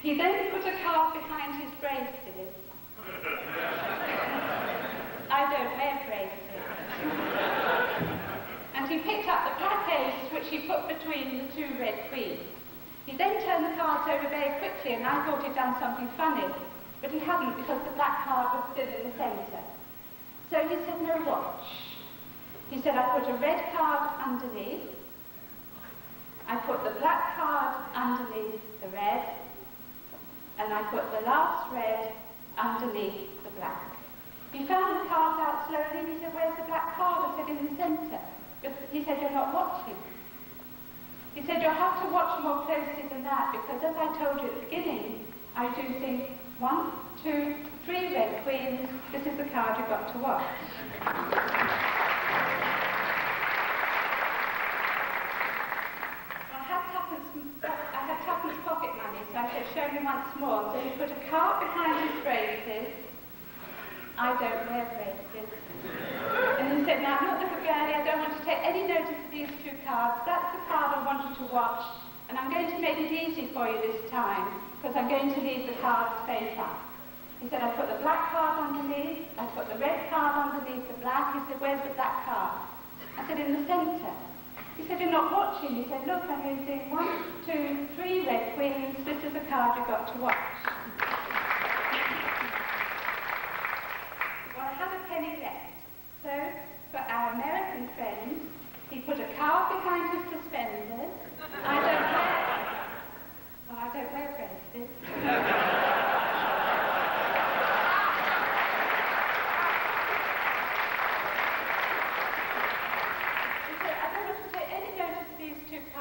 He then put a card behind his braces. I don't wear braces. And he picked up the black ace, which he put between the 2 red queens. He then turned the cards over very quickly, and I thought he'd done something funny. But he hadn't, because the black card was still in the centre. So he said, no, watch. He said, I put a red card underneath. I put the black card underneath the red. And I put the last red underneath the black. He found the cards out slowly, and he said, where's the black card? I said, in the centre. But he said, you're not watching. He said, you'll have to watch more closely than that, because as I told you at the beginning, I do think 1, 2, 3 red queens, this is the card you've got to watch. I had tuppence pocket money, so I said, show me once more. So he put a card behind his braces. I don't wear braces. And he said, now I'm not little girlie, I don't want to take any notice of these 2 cards. That's the card I wanted to watch, and I'm going to make it easy for you this time, because I'm going to leave the cards face up. He said, I put the black card underneath, I put the red card underneath the black. He said, where's the black card? I said, in the centre. He said, you're not watching. He said, look, I'm using 1, 2, 3 red queens. This is the card you've got to watch. Well, I had a penny left. So, for our American friends, he put a card behind his suspenders. I don't wear bracelets.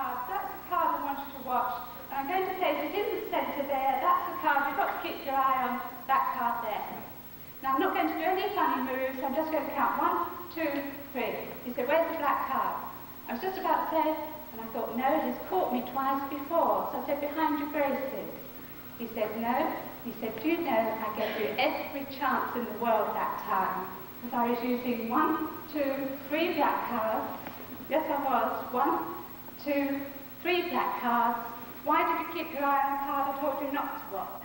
That's the card I want you to watch. And I'm going to place it in the centre there. That's the card. You've got to keep your eye on that card there. Now, I'm not going to do any funny moves. I'm just going to count 1, 2, 3. He said, where's the black card? I was just about to say, and I thought, no, he's caught me twice before. So I said, behind your braces. He said, no. He said, do you know, I gave you every chance in the world that time. Because I was using 1, 2, 3 black cards. Yes, I was. 1, 2, 3 black cards. Why did you keep your eye on the card I told you not to watch?